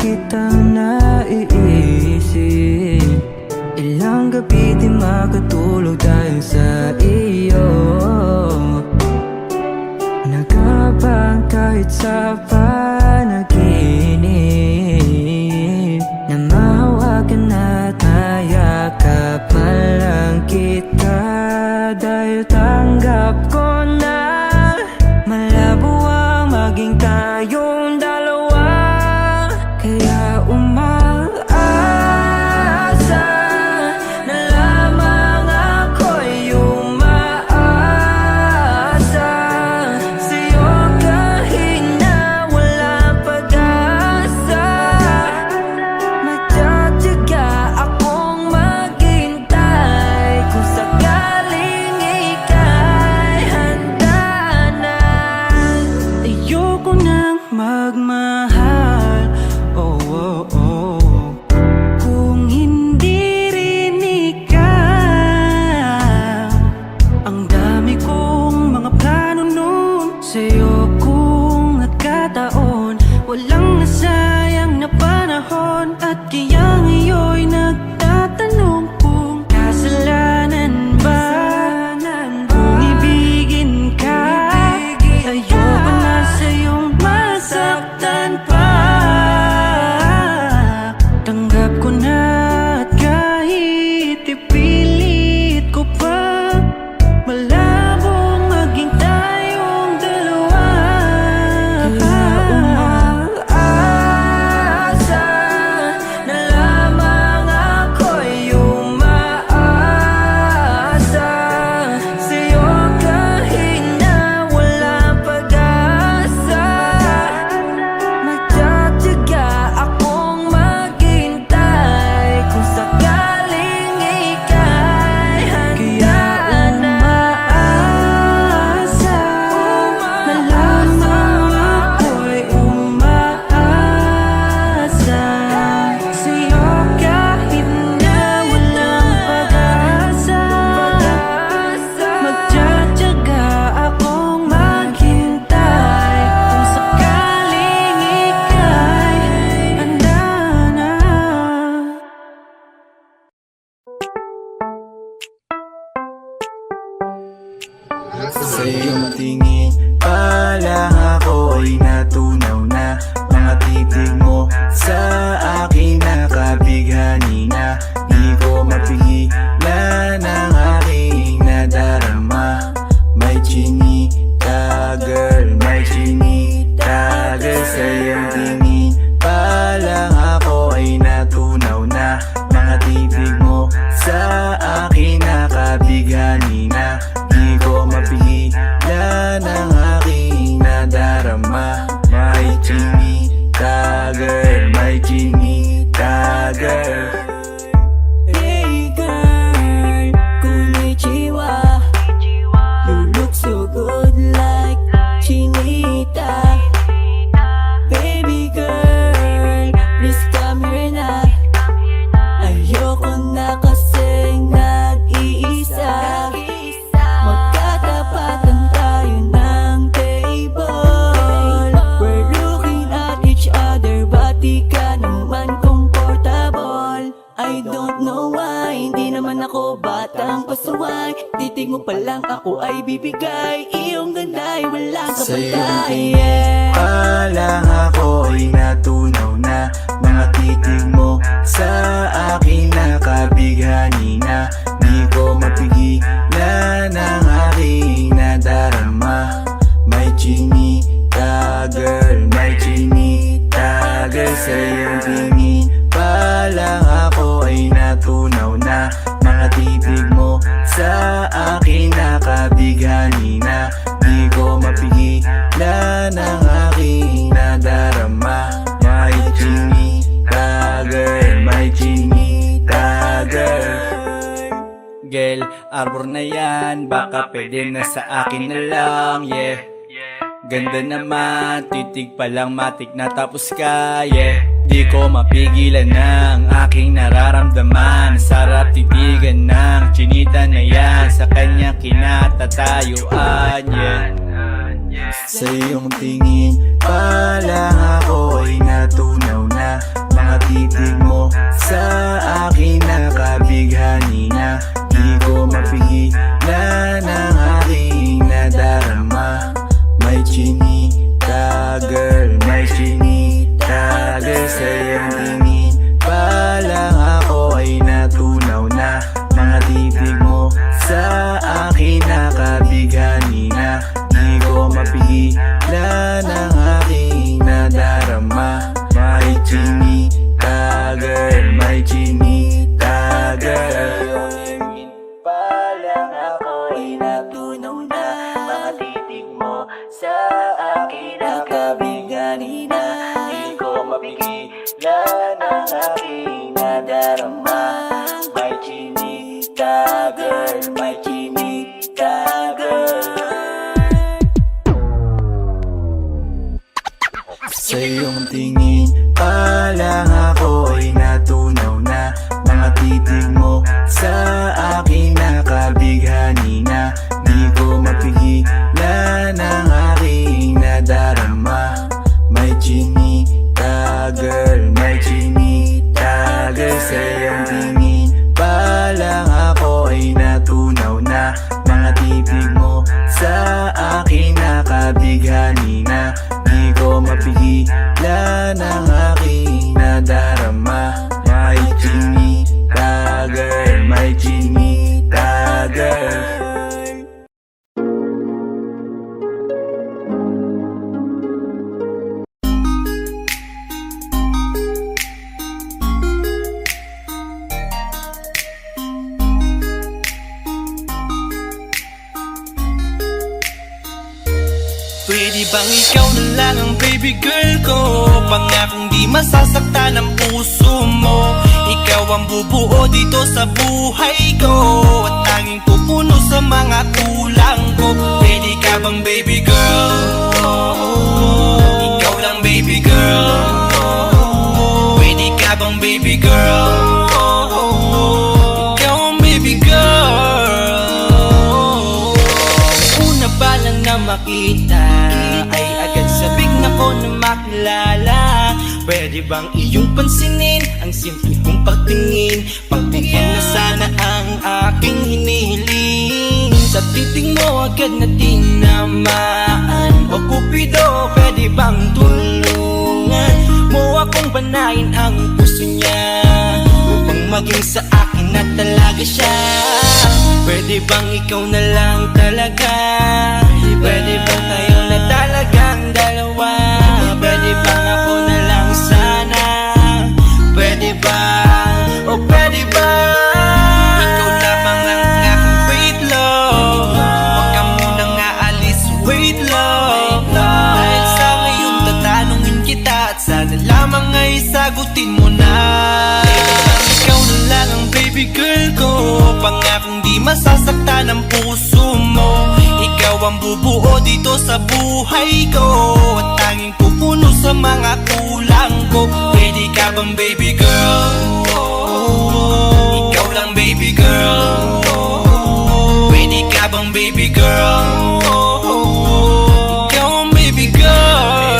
kitang naiisip. Ilang gabi di makatulog dahil sa iyo. Nagkabang kahit sa panaginip, na mahawakan at mayakap man lang kita. Dahil tanggap ko na malabo ang maging tayong dalawa. Kaya umaasa na lamang ako'y umaasa sa'yo kahit na walang pag-asa. Magtsatsaga akong maghintay kung sakaling ika'y handa na. Ayoko nang magmahal, oh, oh, oh, kung hindi rin ikaw. Ang dami kong mga plano nun sa'yo kung nagkataon. Walang nasayang na panahon. At kaya ngayon'y nagtatanong kung kasalanan ba kung ibigin ka. Ayoko na sa'yong masaktan pa. Tanggap ko na at kahit ipilit ko pa, malabong maging tayong dalawa. Kaya umaasa na lamang ako'y umaasa sa'yo kahit na walang pag-asa. Magtsatsaga akong maghintay kung sakaling ika'y handa na. Umaasa na lamang ako'y umaasa sa'yo kahit na walang pag-asa. Magtsatsaga akong maghintay kung sakaling ika'y handa na. Sa iyong tingin pa lang ako ay natunaw na. Mga titig mo sa akin nakabighani na. Di ko mapigilan ang aking nadarama. May chinita girl, may chinita girl. Sa iyong tingin pa lang ako ay natunaw na. Mga titig mo sa akin nakabighani na. Di ko mapigilan ang aking nadarama. May chinita girl, may chinita girl. Hey girl, konnichiwa. You look so good like Chinita. Baby girl, please come here na. Ayoko na kasing nag-iisa. Magkatapatan tayo ng table. We're looking at each other, but di ka naman comfortable. I don't know why, hindi naman ako batang pasuway. Titig mo pa lang ako ay bibigay. Iyong ganda'y walang Sa iyong kapatay. tingin pa lang ako ay natunaw na. Mga titig mo sa akin nakabighani na. Di ko mapigilan ang aking nadarama. May chinita girl, may chinita girl. Sa iyong tingin pa lang ako ay natunaw na. Mga titig mo sa akin nakabighani na. Di ko mapigilan ang aking nadarama. May chinita girl, may chinita girl. Girl, arbor na yan, baka pwede na sa akin na lang, yeah. Ganda naman, titig pa lang matik na tapos ka, yeah. Di ko mapigilan ng aking nararamdaman. Sarap titigan ng chinita na yan, sa kanya kinatatayuan, yeah. Sa iyong tingin pa lang ako ay natunaw na. akin nakabighani na di ko mapigilan ang aking nadarama. May chinita girl, may chinita girl. Sa iyong tingin pa lang ako ay natunaw na. Mga titig mo sa akin nakabighani na di ko mapigilan ang aking nadarama. May chinita girl, may chinita girl. Pa lang ako ay natunaw na. Mga titig mo sa akin nakabighani na di ko mapigilan ang aking nadarama. May chinita girl, may chinita girl. Sa iyong tingin pa lang ako ay natunaw na. Mga titig mo sa akin nakabighani na di ko mapigilan ang aking nadarama. May chinita girl, may chinita girl. Sa iyong tingin pa lang ako ay natunaw na. Mga titig mo sa akin nakabighani na di ko mapigilan ang aking nadarama. May chinita girl, may chinita girl. Pwede bang ikaw na lang ang baby girl ko? Pangakong di masasaktan ang puso mo. Ikaw ang bubuo dito sa buhay ko at tanging pupuno sa mga kulang ko. Pwede ka bang baby girl? Ikaw lang baby girl. Pwede ka bang baby girl? Ikaw ang baby girl. Una pa lang na makita ay agad sabik na ko na makilala. Pwede bang iyong pansinin ang simple kong pagtingin? Pagbigyan na sana ang aking hinihiling. Sa titig mo agad na tinamaan. O Cupido, pwede bang tulungan mo akong panayin ang puso niya upang maging sa akin na talaga siya? Pwede bang ikaw na lang talaga? Pwede bang tayo na talagang dalawa? Pwede bang ako na lang sana? Pwede ba? O pwede ba? Ikaw lamang ang aking wait love. Huwag ka munang aalis, wait love. Dahil sa ngayon tatanungin kita at sana lamang ay sagutin mo na. Ikaw na lang ang baby girl ko. Pangakong di masasaktan ang puso mo. Ikaw ang bubuo dito sa buhay ko at tanging pupuno sa mga kulang ko. Pwede ka bang baby girl? Ikaw lang baby girl. Pwede ka bang baby girl? Ikaw ang baby girl.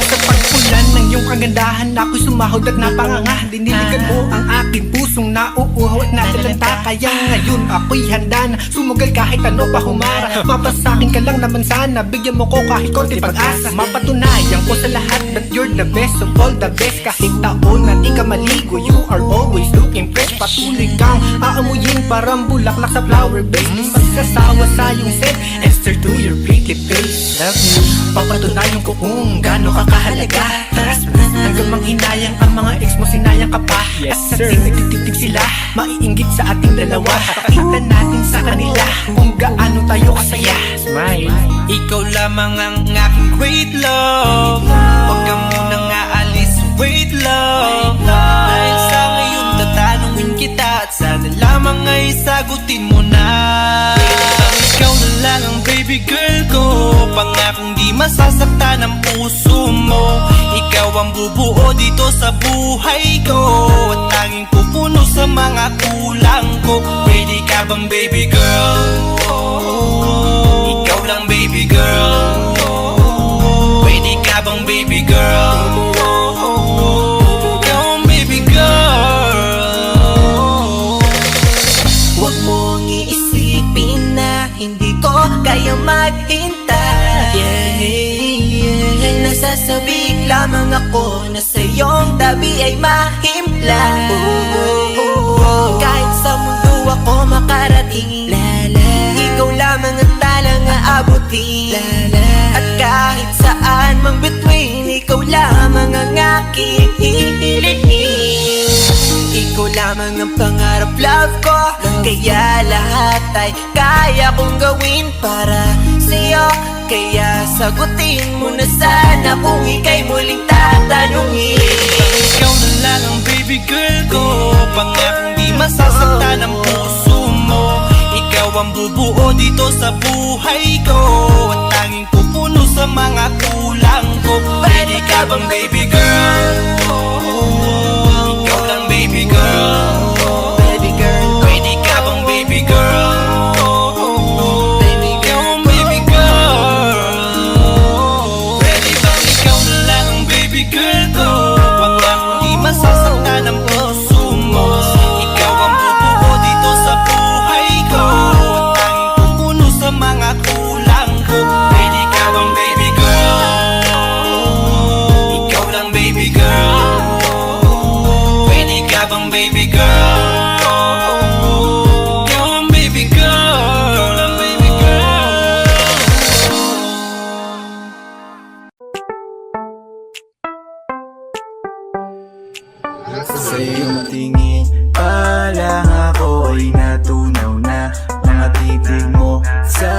Sa pagpulan ng iyong kagandahan ako'y sumahod at napanganga. Diniligan mo ang aking pusong nauuhaw at natalanta. Kaya ngayon ako'y handa na sumugal kahit ano pa humara. Mapasakin ka lang naman sana, bigyan mo ko kahit konti pag-asa. Mapatunayan ko sa lahat that you're the best of all the best. Kahit taon na di ka maligo, you are always looking fresh. Patuloy kang aamuyin parang bulaklak sa flower base. Di magsasawa sa iyong scent and stare to your pretty face. Love you, papatunayan ko kung gaano ka kahalaga. Hanggang manghinayang ang mga ex mo, sinayang ka pa. Yes, at sir. nagtitig sila, maiinggit sa ating dalawa. Pakita natin sa kanila kung gaano tayo kasaya. Smile. Ikaw lamang ang aking great love. Huwag ka munang aalis, wait love. Dahil sa ngayon tatanungin kita at sana lamang ay sagutin mo na. Ikaw na lang ang baby girl ko. Pangakong di masasaktan ang puso mo. Ikaw ang bubuo dito sa buhay ko at tanging pupuno sa mga kulang ko. Pwede ka bang baby girl? Ikaw lang baby girl. Pwede ka bang baby girl? Ikaw ang baby girl. kayang maghintay. Nasasabik lamang ako na sa iyong tabi ay mahimpla. Kahit sa mundo ako makarating, ikaw lamang ang talang aabutin. At kahit saan mang between, ikaw lamang ang aking hihilihin. Ikaw lamang ang pangarap, love ko. Kaya lahat ay kaya kong gawin para sa'yo. Kaya sagutin mo na sana kung ika'y muling tatanungin. Ikaw na lang ang baby girl ko, pangakong di masasaktan ang puso mo. Ikaw ang bubuo dito sa buhay ko, at tanging pupuno sa mga kulang ko. Pwede ka bang baby girl? Ikaw lang baby girl. Baby girl, Pwede ka bang baby girl? baby Ikaw girl, ang baby girl. Pwede bang ikaw na lang ang baby girl ko, pangakong di masasaktan ang puso mo. Ikaw ang bubuo dito sa buhay ko, at tanging pupuno sa mga kulang ko. Pwede ka bang baby girl? Ikaw lang baby girl. Pwede ka bang baby girl? Ikaw ang baby girl. Ikaw lang baby girl. Sa iyong tingin pa lang ako ay natunaw na. Mga titig mo sa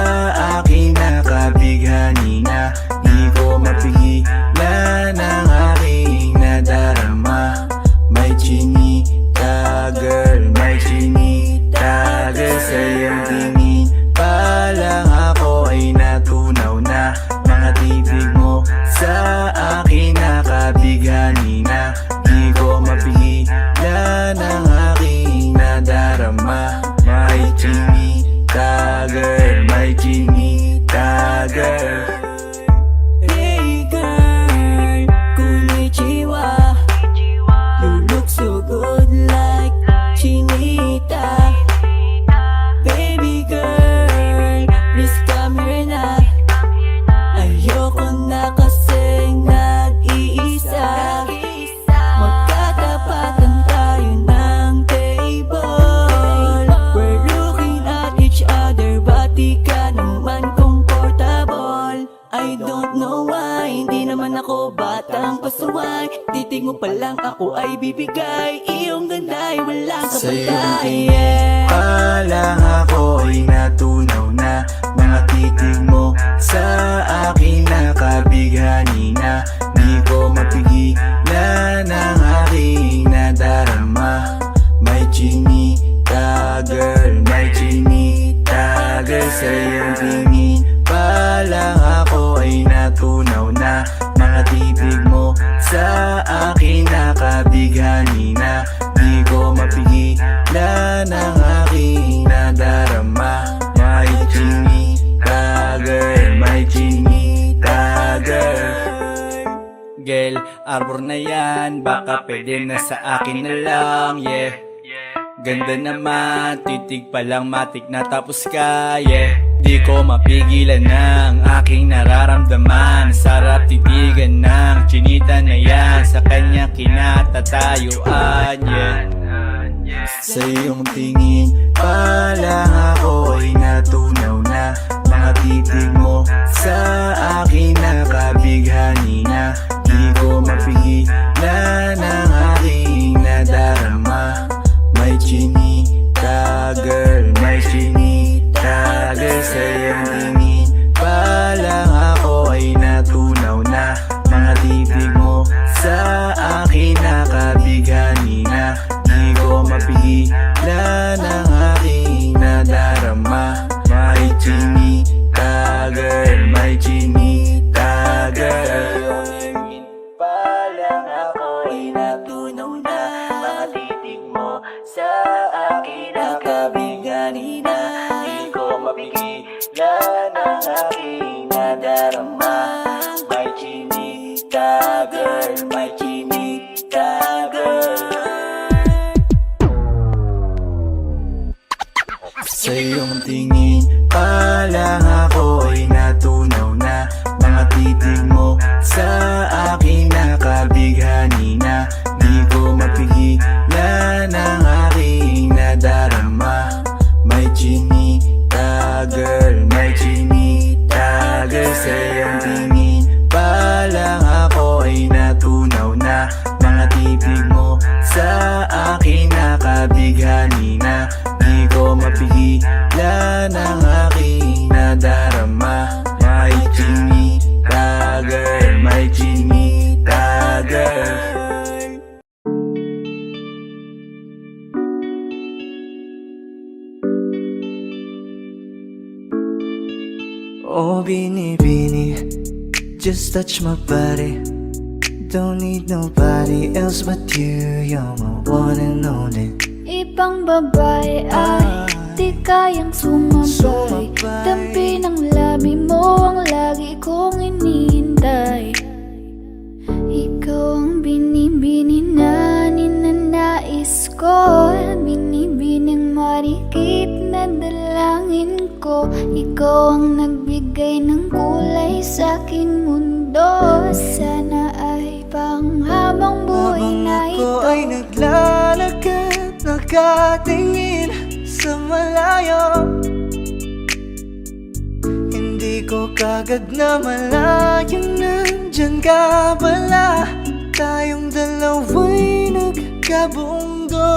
akin nakabighani na. Di ko mapigilan ang aking nadarama. May chinita girl, may chinita girl. Sa iyong tingin pa lang ako ay natunaw na. Mga titig mo sa akin nakabighani na. Di ko mapigilan ang aking nadarama. May chinita girl, may chinita girl. Hey girl, konnichiwa. You look so good like Chinita. Baby girl, please come here na. Ayoko na kasing nag-iisa. Magkatapatan tayo ng table. We're looking at each other, but di ka naman comfortable. I don't know why, hindi naman ako batang pasuway. Titig mo pa lang ako ay bibigay. Iyong ganda ay walang Sa iyong kapatay. tingin pa lang ako ay natunaw na. Mga titig mo sa akin nakabighani na. Di ko mapigilan ang aking nadarama. May chinita girl, may chinita girl. Sa iyong tingin pa lang ako ay natunaw na. Mga titig mo sa akin nakabighani na. Di ko mapigilan ang aking nadarama. May chinita girl, may chinita girl. Girl, arbor na yan, baka pwede na sa akin na lang, yeah. Ganda naman, titig pa lang matik na tapos ka, yeah. Di ko mapigilan ng aking nararamdaman. Sarap titigan ng chinita na yan, sa kanya kinatatayuan, yeah. Sa iyong tingin pa lang ako ay natunaw na. Mga titig mo sa akin nakabighani na. Di ko mapigilan ang aking nadarama. May chinita girl, may chinita girl. Sa iyong tingin pa lang ako ay natunaw na. Mga titig mo sa akin nakabighani na. Di ko mapigilan ang aking nadarama. May chinita girl, may chinita girl. Pa lang ako ay natunaw na. Mga titig mo sa akin nakabighani na. Di ko mapigilan ang aking nadarama. May chinita girl, may chinita girl. Sa iyong tingin pa lang ako Oh, binibini, just touch my body. Don't need nobody else but you. You're my one and only. Ibang babae ay di kayang sumabay. Dampi ng labi mo ang lagi kong inihintay. Ikaw ang binibini na ninanais ko, binibining marikit na dalangin ko. Ikaw ang nagbigay ng kulay sa aking mundo. Sana ay panghabang buhay na Habang ako ito. ay naglalakad, nakatingin sa malayo, hindi ko kagad na malayo, nandyan ka pala. Tayong dalawa'y nagkabundo.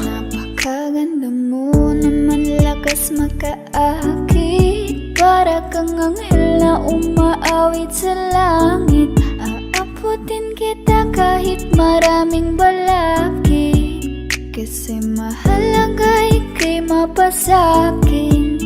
Napakaganda mo naman, lakas makaakit. Para kang anghel na umaawit sa langit. Aabutin kita kahit maraming balakid, kasi mahalaga ika'y mapasakin.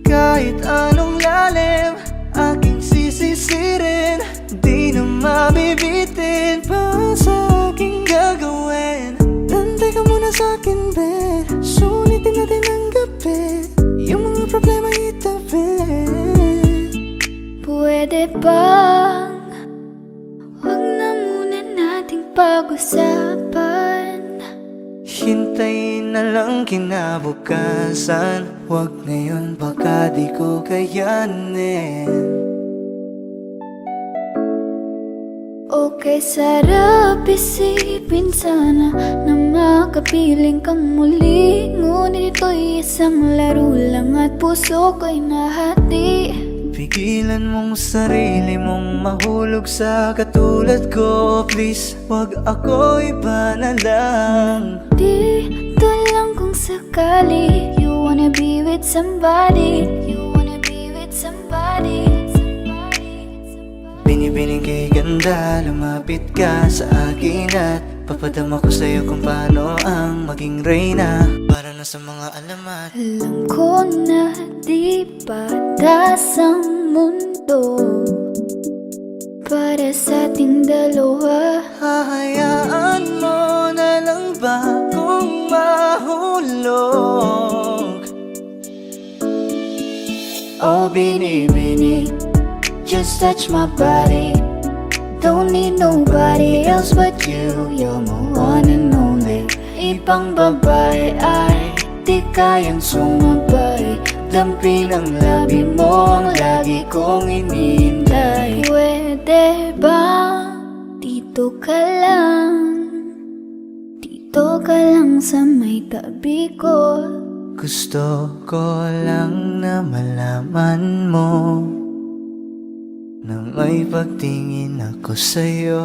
Kahit anong lalim, aking sisisirin, di na mabibitin pa sa aking gagawin. Nantay ka muna sa'kin, be, sulitin natin ang gabi, yung mga problema itabi. Pwede bang huwag na muna nating pag-usapan? Hintayin na lang kinabukasan, wag ngayon baka di ko kayanin. Okay, sarap isipin sana na makapiling kang muli. Ngunit ito'y isang laro lang at puso ko'y nahati. Pigilan mong sarili mong mahulog sa katulad ko. Please, wag ako iba na lang. Dito lang kung sakali you wanna be with somebody. You wanna be with somebody. Binibining kay ganda, lumapit ka sa akin at papadama ko sa'yo kung paano ang maging reyna. Para na sa mga alamat. Alam ko na di patas ang mundo para sa ating dalawa. Hahayaan mo na lang ba kung mahulog? Oh, binibini, just touch my body. Don't need nobody else but you. You're my one and only. Ibang babae ay di kayang sumabay. Dampi ng labi mo ang lagi kong inihintay. Pwede ba dito ka lang sa may tabi ko? Gusto ko lang na malaman mo na may pagtingin ako sa'yo.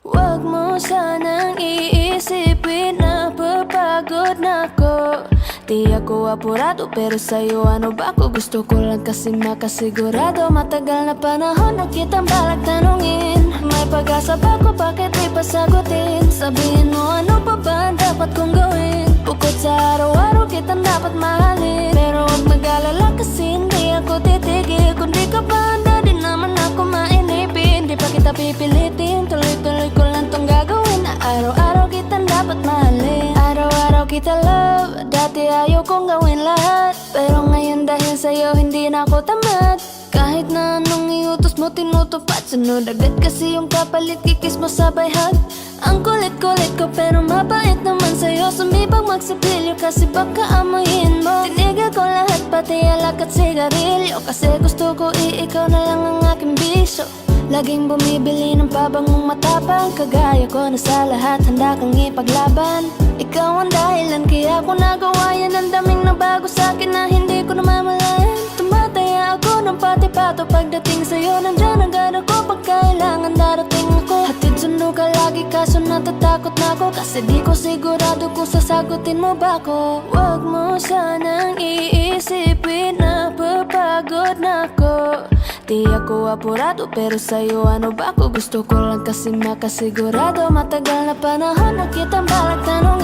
Huwag mo sanang iisipin na papagod na ako. Di ako apurado pero sa'yo ano ba ako? Gusto ko lang kasi makasigurado. Matagal na panahon na kitang balak tanungin. May pag-asa ba ko, bakit di pa sagutin? Sabihin mo ano pa ba ang dapat kong gawin? Bukod sa araw-araw kitang dapat mahalin. Pero huwag mag-alala kasi hindi ako titigil. Kung di ka pa handa, di naman ako mainipin. Di pa kita pipilitin, tuloy-tuloy ko lang tong gagawin. Na araw-araw kitang dapat mahalin. Araw-araw kita love, dati ayaw kong gawin lahat. Pero ngayon dahil sa'yo hindi na ako tamad. Kahit na anong iutos mo tinutupad. Sunod agad kasi yung kapalit, kikis mo sabay hug. Ang kulit-kulit ko pero mabait naman sa'yo. Sumibang magsipilyo kasi baka amoyin mo. Tinigil ko lahat pati alak at sigarilyo, kasi gusto ko ikaw na lang ang aking bisyo. Laging bumibili ng pabangong matapang, kagaya ko na sa lahat handa kang ipaglaban. Ikaw ang dahilan kaya ko nagawa yan. Ang daming nabago sa'kin na hindi ko namamalayan. Tumataya ako ng pati-pato pagdating sa'yo. Nandyan agad ako pag kailangan darating ako. Hatid sundo ka lagi kaso natatakot na ako, kasi di ko sigurado kung sasagutin mo ba ako. Huwag mo sanang iisipin na papagod na ako. Di ako apurado pero sa'yo ano ba ako? Gusto ko lang kasi makasigurado. Matagal na panahon na kitang balak tanong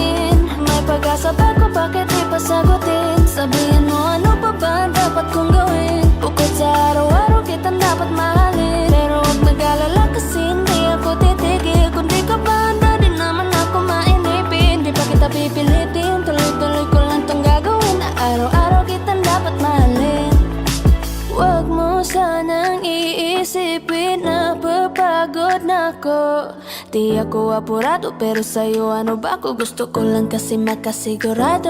Di ako apurado pero sa'yo ano ba ako? Gusto ko lang kasi makasigurado.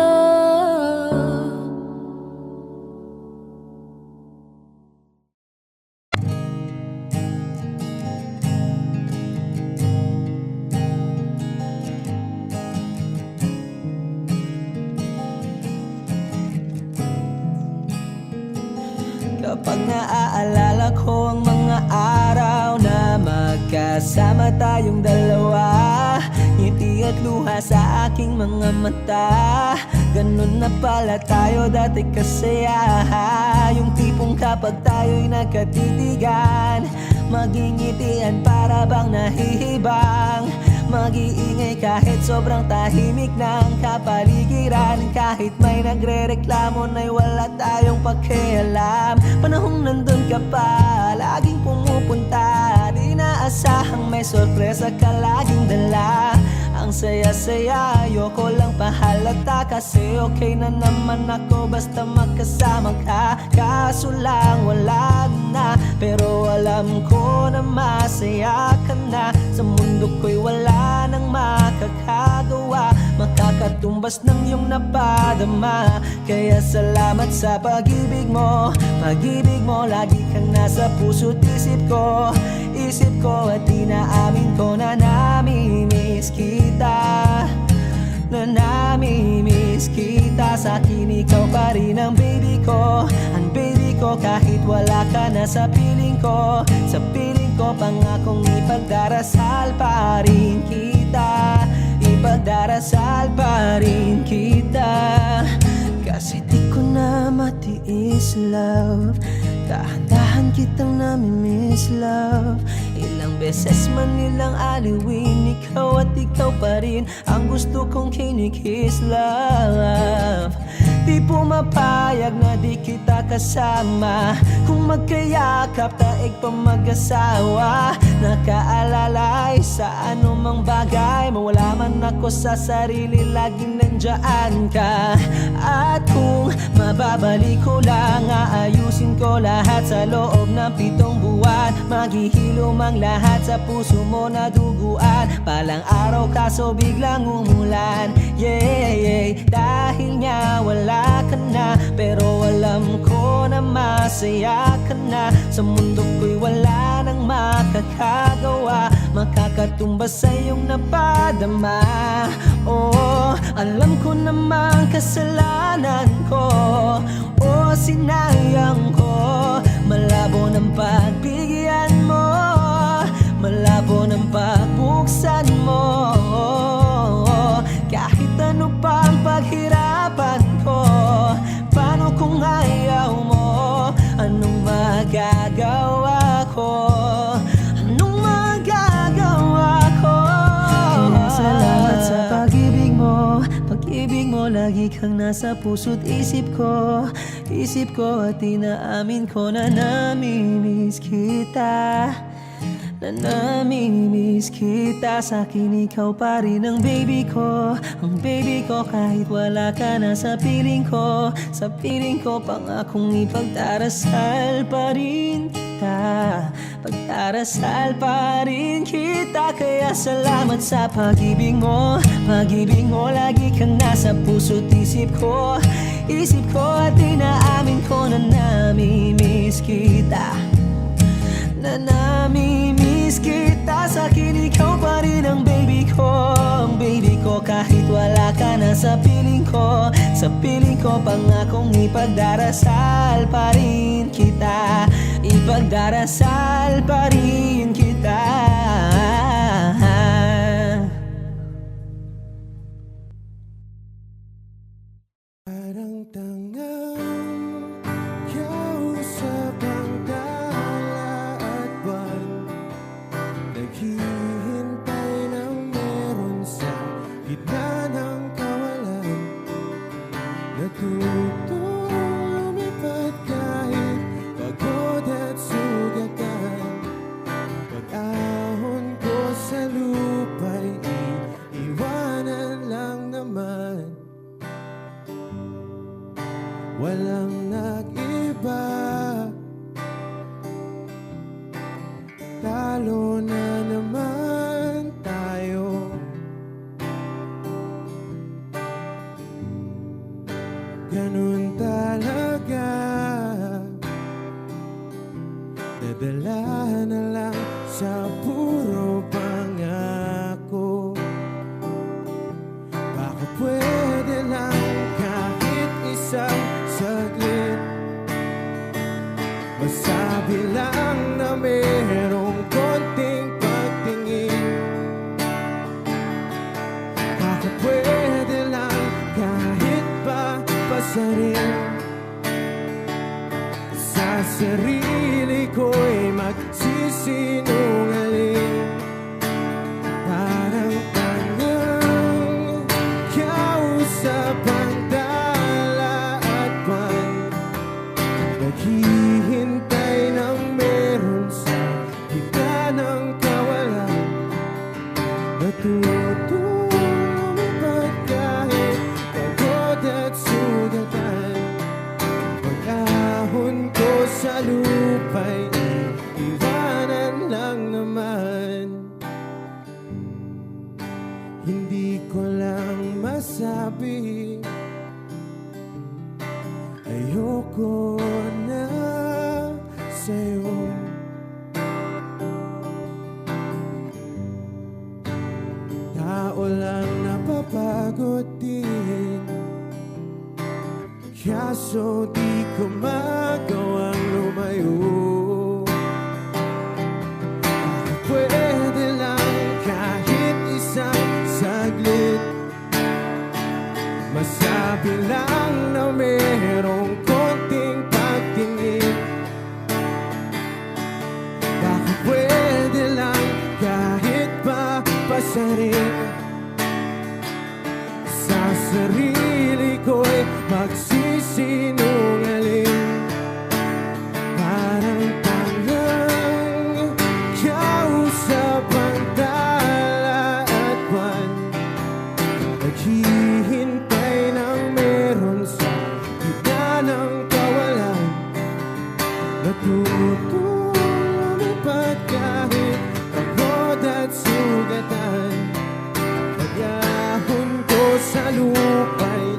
Kapag naaalala ko ang mga araw na magkasama tayong dalawa, ngiti at luha sa aking mga mata. Ganun na pala tayo dati kasaya. Yung tipong kapag tayo'y nagkatitigan, magingitian para bang nahihibang. Mag-iingay kahit sobrang tahimik ng kapaligiran. Kahit may nagre-reklamo na'y wala tayong pakialam. Panahong nandun ka pa, laging pumupunta. Di naasahang may sorpresa ka laging dala. Ang saya-saya, ayoko lang pahalata. Kasi okay na naman ako basta magkasama ka. Kaso lang wala na, pero alam ko na masaya ka na. Sa mundo ko'y wala nang makakagawa, makakatumbas ng iyong napadama. Kaya salamat sa pag-ibig mo. Pag-ibig mo, lagi kang nasa puso't isip ko. Isip ko at inaamin ko na namimiss kita. Na namimiss kita. Sa'kin ikaw pa rin ang baby ko. Ang baby ko kahit wala ka na sa piling ko. Sa piling ko pangakong ipagdarasal pa rin kita. Ipagdarasal pa rin kita. Kasi di ko na matiis love. Dahan-dahan kitang namimiss love. Ilang beses man nilang aliwin, ikaw at ikaw pa rin ang gusto kong kinikiss love. Di pumapayag na di kita kasama. Kung magkayakap taig pa mag-asawa. Nakaalalay sa anumang bagay. Mawala man ako sa sarili, laging nandyan ka. At kung mababalik ko lang, aayusin ko lahat sa loob ng 7 buwan. Maghihilom ang lahat sa puso mo na duguan. Palang araw kaso biglang umulan. Yeah, yeah. Dahil nga wala ka na, pero alam ko na masaya ka na. Sa mundo ko'y wala nang makakagawa, makakatumbas sa iyong napadama. Oh, alam ko namang kasalanan ko. Oh, sinayang ko. Malabo ng pagbigyan mo, malabo ng pagbuksan mo. Kahit ano pa ang paghirapan ko, paano kung ayaw mo? Anong magagawa ko? Anong magagawa ko? Kaya salamat sa pag-ibig mo. Pag-ibig mo, lagi kang nasa puso't isip ko. Isip ko at inaamin ko na namimiss kita. Na namimiss kita. Sa'kin ikaw pa rin ang baby ko. Ang baby ko kahit wala ka na sa piling ko. Sa piling ko pangakong ipagdarasal pa rin kita. Pagdarasal pa rin kita. Kaya salamat sa pag-ibig mo. Pag-ibig mo, lagi kang nasa puso't isip ko. Isip ko at inaamin ko na namimiss kita. Na namimiss kita. Sa'kin ikaw pa rin ang baby ko. Ang baby ko kahit wala ka na sa piling ko. Sa piling ko pangakong ipagdarasal pa rin kita. Ipagdarasal pa rin kita. Parang tangang kausap ang tala at buwan. Naghihintay ng meron sa gitna ng kawalan. Natutulong lumipad kahit pagod at sugatan. Pag-ahon ko sa lupa'y iiwanan lang naman. Walang nag-iba, lalo na naman tayo. ganun talaga. Nadala na lang sa puro pangako. Baka pwede lang kahit isang saglit, masabi lang na merong konting pagtingin. Baka pwede lang kahit pa pasarin. Sa sarili ko'y magsisinungaling. Parang tangang kausap ang dala at buwan, naghihintay ng meron sa gitna ng kawalan. Natutulog kahit pagod at sugatan. Pag-ahon ko sa lupa'y iwanan lang naman. Hindi ko lang masabi, ayoko na sa'yo. Tao lang napapagod din, kaso di ko magawang lumayo. Pwede lang kahit isang saglit, masabi lang na merong konting pagtingin. Baka pwede lang kahit pa pasarin. Sa sarili ko'y magsisinungaling. Parang tangang kausap ang dala at buwan, naghihintay ng meron sa gitna ng kawalan. Natutulog kahit pagod at sugatan. Pag-ahon ko sa lupa'y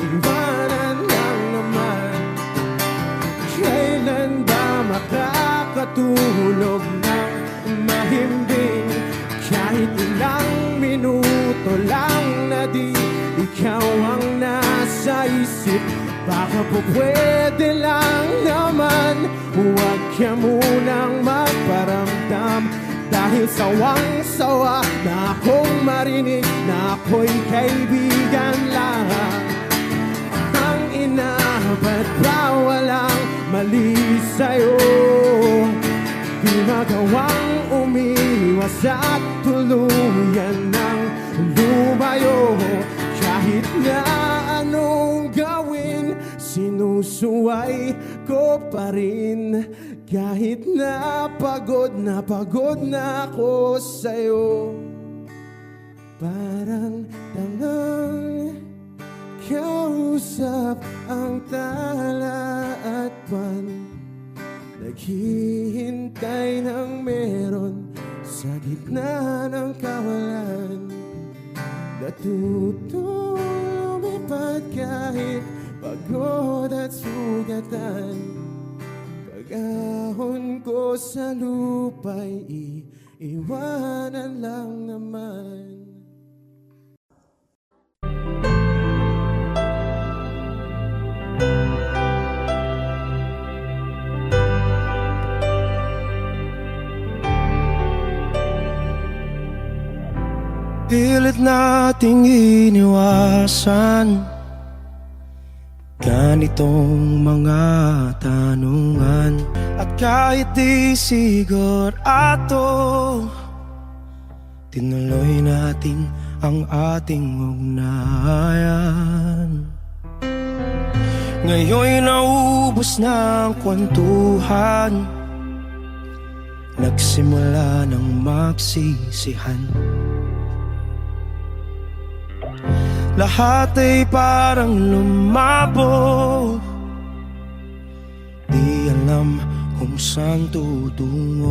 iwanan lang naman. Kailan ba makakatulog ng mahimbing? Kahit ilang minuto lang na di ikaw ang nasa isip. Baka po pwede lang naman, huwag ka munang magparamdam. Dahil sawang-sawa na akong marinig na ako'y kaibigan lang. Ang ina, ba't ba walang mali sa'yo? Di magawang umiwas at tuluyan ng lumayo. Kahit na anong gawin, sinusuway ko pa rin. Kahit na pagod na ako sa'yo. Parang tangang kausap ang tala at buwan, naghihintay ng meron sa gitna ng kawalan. Natutulog kahit pagod at sugatan. Pag-ahon ko sa lupa'y iwanan lang naman. Pilit nating iniwasan ganitong mga tanungan. At kahit di sigurado, tinuloy natin ang ating ugnayan. Ngayon'y naubos na ang kwentuhan, nagsimula ng magsisihan. Lahat ay parang lumabo, di alam kung saan tutungo.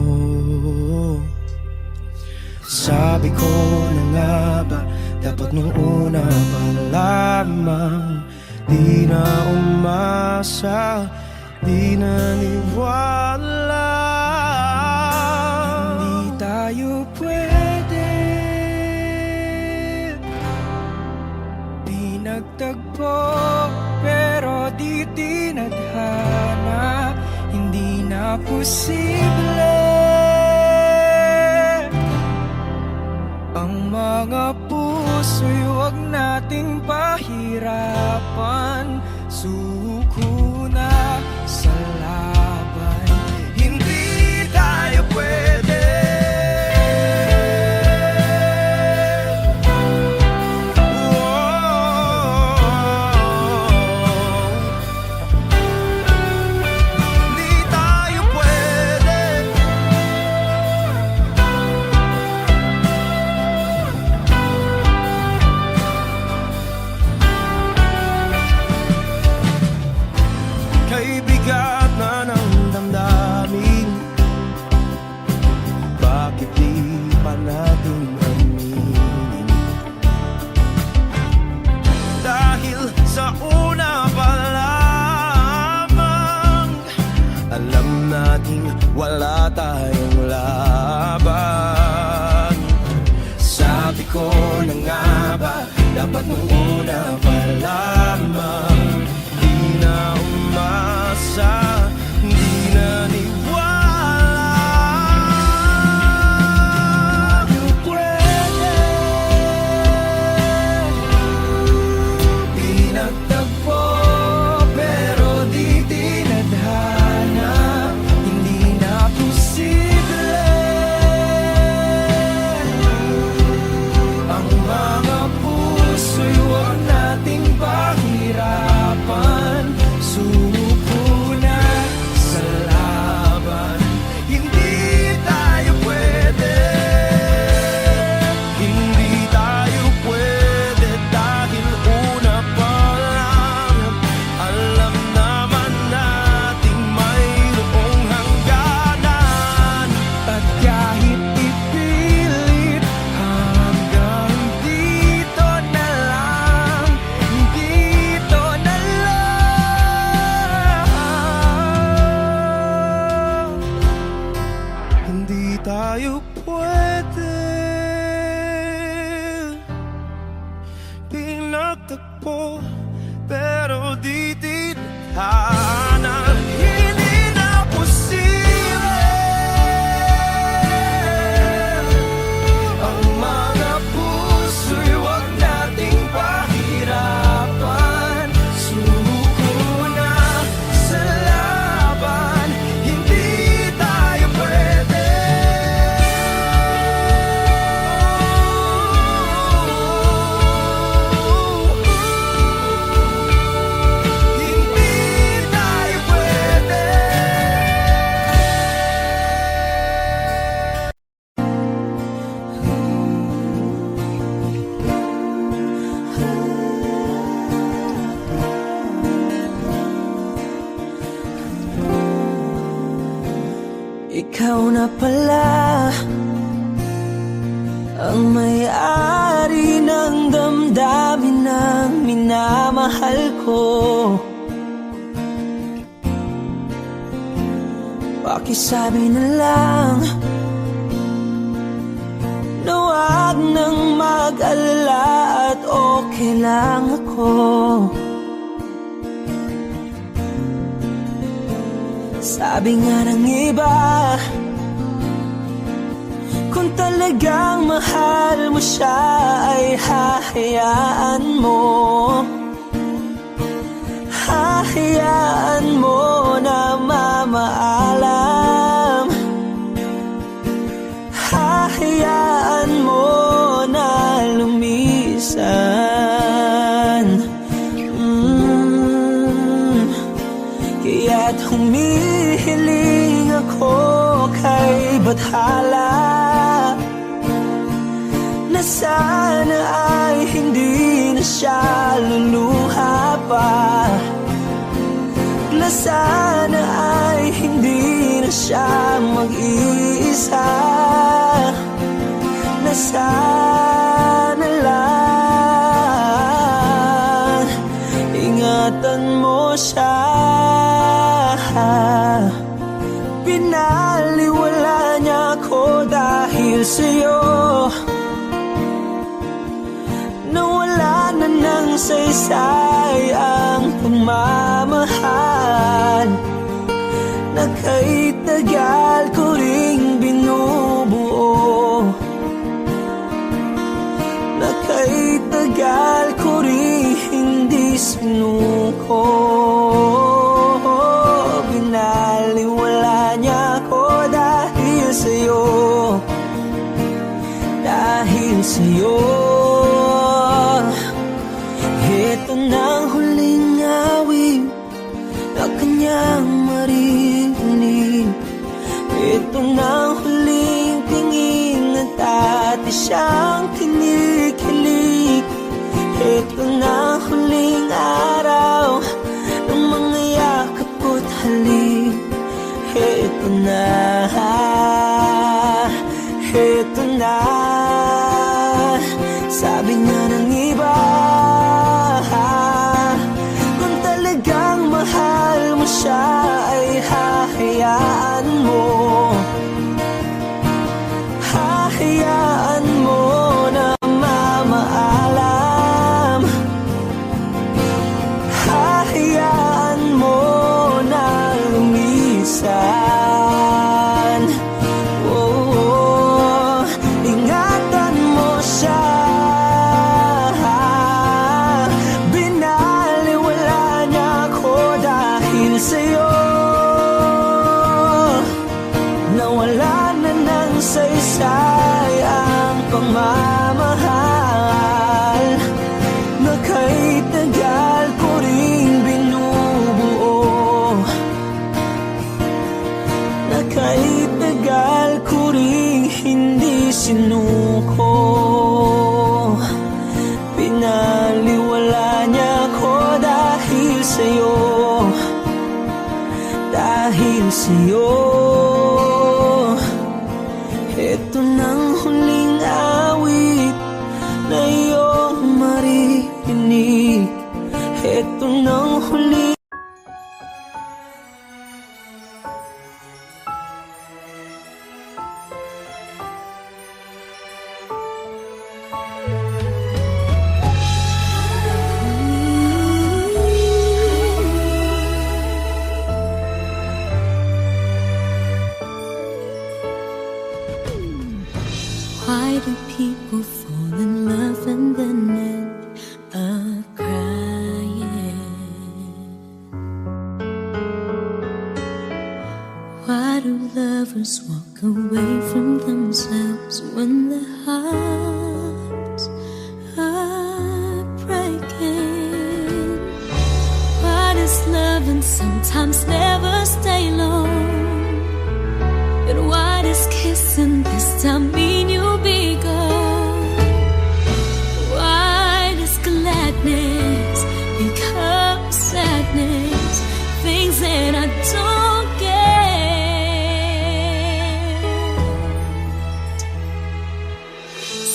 Sabi ko na nga ba, dapat nung una pa lamang Di na umasa, di naniwala. Hindi tayo pwede, di nagtagpo, pero di tinadhana. Hindi na posible ang mga puso'y huwag nating pahirapan. Suko na sa laban, hindi tayo pwede. Hindi tayo pwede. Kay bigat na ng damdamin, bakit di pa natin aminin? Dahil sa una pa lamang, alam nating wala tayong laban. Sabi ko na nga ba, dapat nung una pa lamang. Di na umasa, di naniwala. Tayo pwede, di nagtagpo, pero di tinadhana. Hindi na posible ang mga puso'y huwag nating pahirapan. Suko na sa laban, hindi tayo pwede. Hindi tayo pwede dahil una pa lang, alam naman nating mayroong hangganan. At kahit ipilit, hanggang dito na lang, dito na lang. Hindi tayo pwede, pinagtagpo, pero di tinadhana. Hindi na posible ang mga puso'y huwag nating pahirapan. Suko na sa laban, hindi tayo pwede. Hindi tayo pwede. Ikaw na pala ang may-ari ng damdamin ng minamahal ko. Pakisabi na lang na wag nang mag-alala at okay lang ako. Sabi nga ng iba, kung talagang mahal mo siya ay hahayaan mo. Hahayaan mo na mamaalam. Hahayaan mo na lumisan. Kaya't humihiling ako kay Bathala na sana ay hindi na siya luluha pa, na sana ay hindi na siya mag-iisa, na sana lang ingatan siya. Pinaliwala niya ako dahil sa'yo. Nawala na ng saysay ang pagmamahal na kahit tagal ko ring binubuo, na kahit tagal ko ring hindi sinuko. Binaliwala niya ako dahil sa'yo, dahil sa'yo. Ito na ang huling awit na kanyang marinig. Ito na ang huling tingin at dati siyang kinikilig. Ito na ang huling araw ng mga yakap ko't halik. Ito na, ito na. Sabi niya ng iba, kung talagang mahal mo siya ay hahayaan mo. Hahayaan mo na mamaalam. Hahayaan mo na lumisan. Oh, ingatan mo siya. Binaliwala niya ako dahil sa'yo. Nawala na ng saysay ang pagmamahal na kahit tagal ko ring binubuo, na kahit tagal ko ring hindi sinuko. Pinaliwala niya ako dahil sa'yo, dahil sa'yo. Ito nang huling awit na iyong maririnig. Ito nang huling Why do people fall in love and then end up crying? Why do lovers walk away from themselves when their hearts are breaking? Why does loving sometimes never stay long? And why does kissing this time mean you'll be gone? Why does gladness become sadness? Things that I don't get.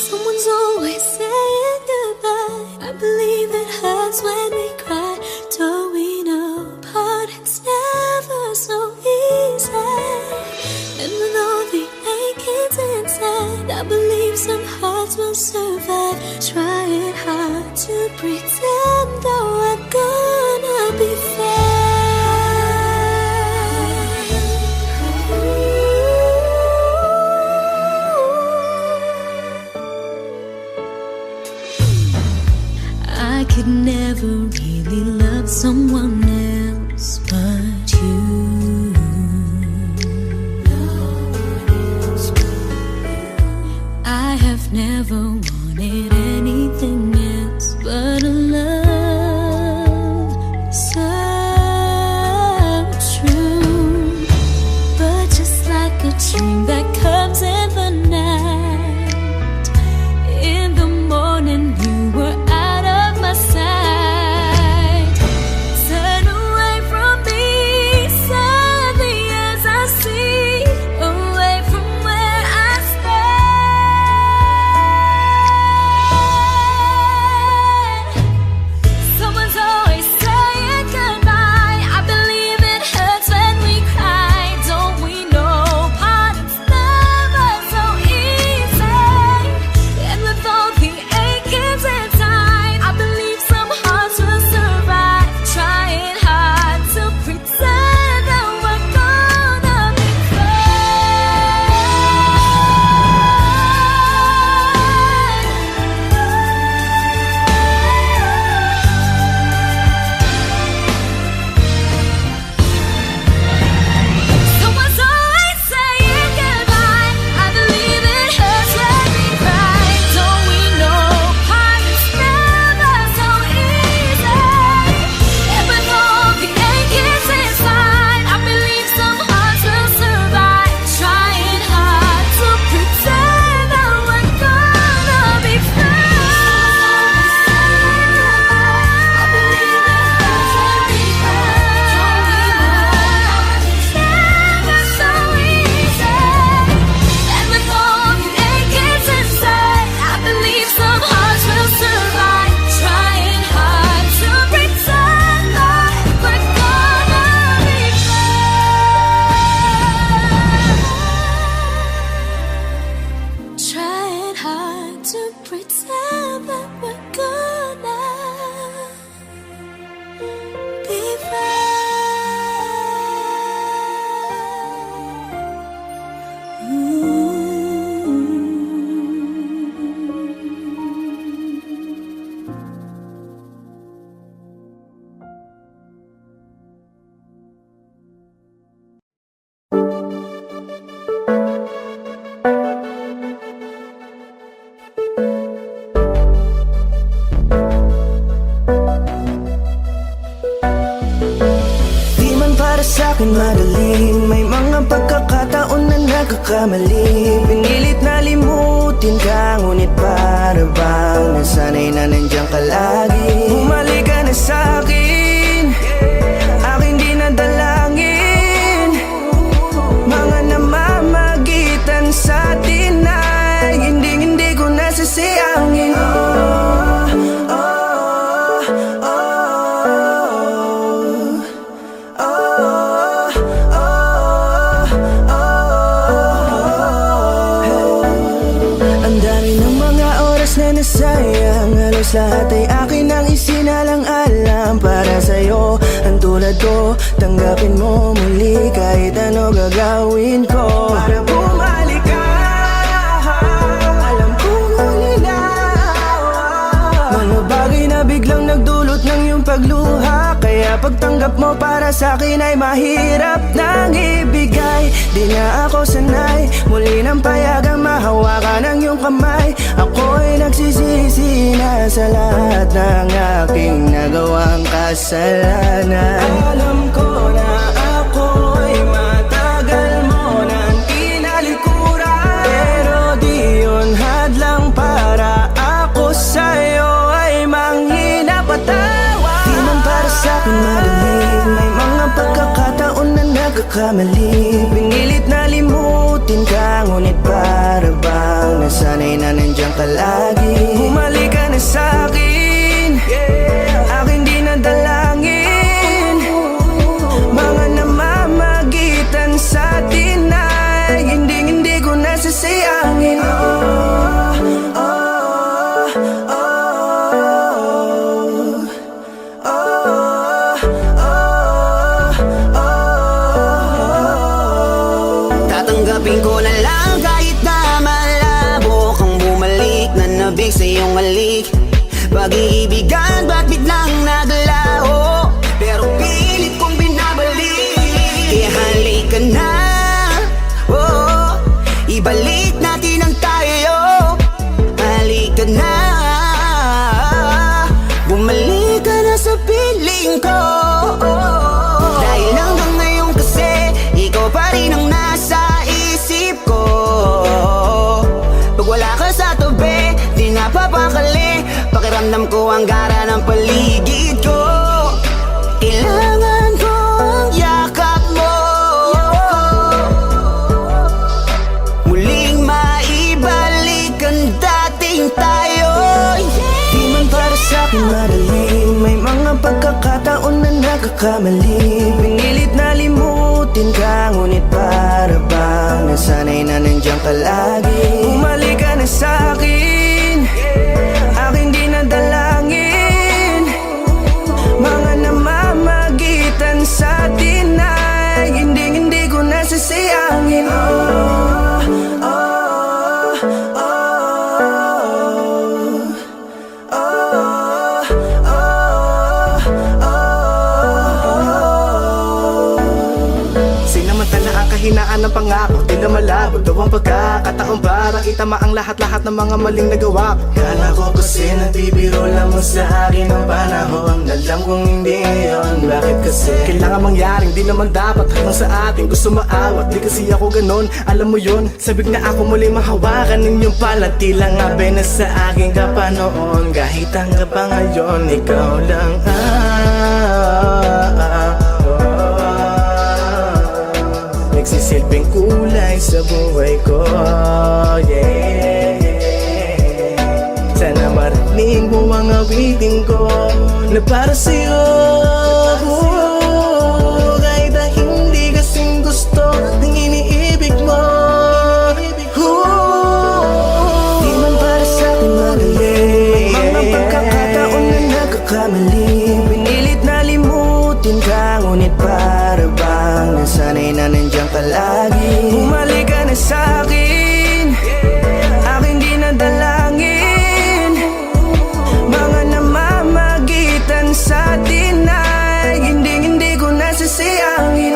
Someone's always saying goodbye. I believe it hurts when we cry. Don't we know apart it's never so easy? And with all the achings inside, I believe some hearts will survive. Trying hard to pretend that we're gonna be fine. I could never really love someone else but you. I have never wanted anything else but a love so true. But just like a dream that comes in the night, in the morning you were out of my sight. Turn away from me, sadly as I see, away from where I stand. sa'kin madaling May mga pagkakataon na nagkakamali Pinilit na limutin ka ngunit para bang nasanay na nandiyan ka lagi Bumalik ka na sa'kin, aking dinadalangin Mga namamagitan sa atin ay hindi ko nasasayangin Ang dami ng mga oras na nasayang Halos lahat ay akin ang isinalang-alam Para sa'yo, ang tulad ko Tanggapin mo muli kahit ano gagawin ko Para bumalik ka Alam kong ulinaw Mga bagay na biglang nagdulot ng iyong pagluha Kaya pagtanggap mo para sa'kin ay mahirap nang ibigay Di na ako sanay Muli ng payagang mahawakan ang iyong kamay Ako'y nagsisisi na sa lahat ng aking nagawang kasalanan Alam ko na ako'y matagal mo nang tinalikuran Pero di yun hadlang para ako sa'yo ay manghina patawa Di man para sa'kin madaling May mga pagkakataon na nagkakamali Pinilit na limutin ka ngunit para bang nasanay na nandiyan ka lagi Bumalik ka na sa'kin, aking dinadalangin Mga namamagitan sa atin ay hindi ko nasasayangin Tatanggapin ko na lang kahit na malabo Kang bumalik na nabig sa iyong halik Pag-iibigan ba't biglang naglaho Pero pilit kong binabalik Kaya halika na oh, ibalik natin ang tayo Halika na Bumalik ka na sa piling ko Dahil hanggang ngayon kasi Ikaw pa rin ang nasa isip ko Pag wala ka sa tabi Di napapakali Pakiramdam ko ang gara ng paligid ko Kailangan ko ang yakap mo Muling maibalik ang dating tayo Di man para sa'kin madaling May mga pagkakataon na nagkakamali Pinilit na limutin ka ngunit para bang nasanay na nandiyan ka lagi Bumalik ka na sa'kin, aking dinadalangin Mga namamagitan sa atin ay hindi ko nasasayangin Sinamantala ang kahinaan ng pangako Di na malabo daw ang pagkakataon Para itama ang lahat-lahat ng mga maling nagawa Kala ko kasi nabibiro lang mo sa akin ang panahon Alam kong hindi yun, bakit kasi? Kailangan mangyaring di naman dapat hanggang sa atin Gusto maawat, di kasi ako ganon Alam mo yun, sabik na ako muli mahawakan Ninyong palati lang abe na sa aking kapanoon Kahit hanggang pa ngayon, ikaw lang Nagsisilbing kulay sa buhay ko Sana marinig mo ang awitin ko Na para sa'yo Kahit na hindi kasing gusto Ng iniibig mo Di man para sa'kin magaling May mga pagkakataon na nagkakamali Pinilit na limutin ka ngunit para bang nasanay na nandiyan ka lagi Bumalik ka na sa'kin, aking dinadalangin Mga namamagitan sa atin ay hindi ko nasasayangin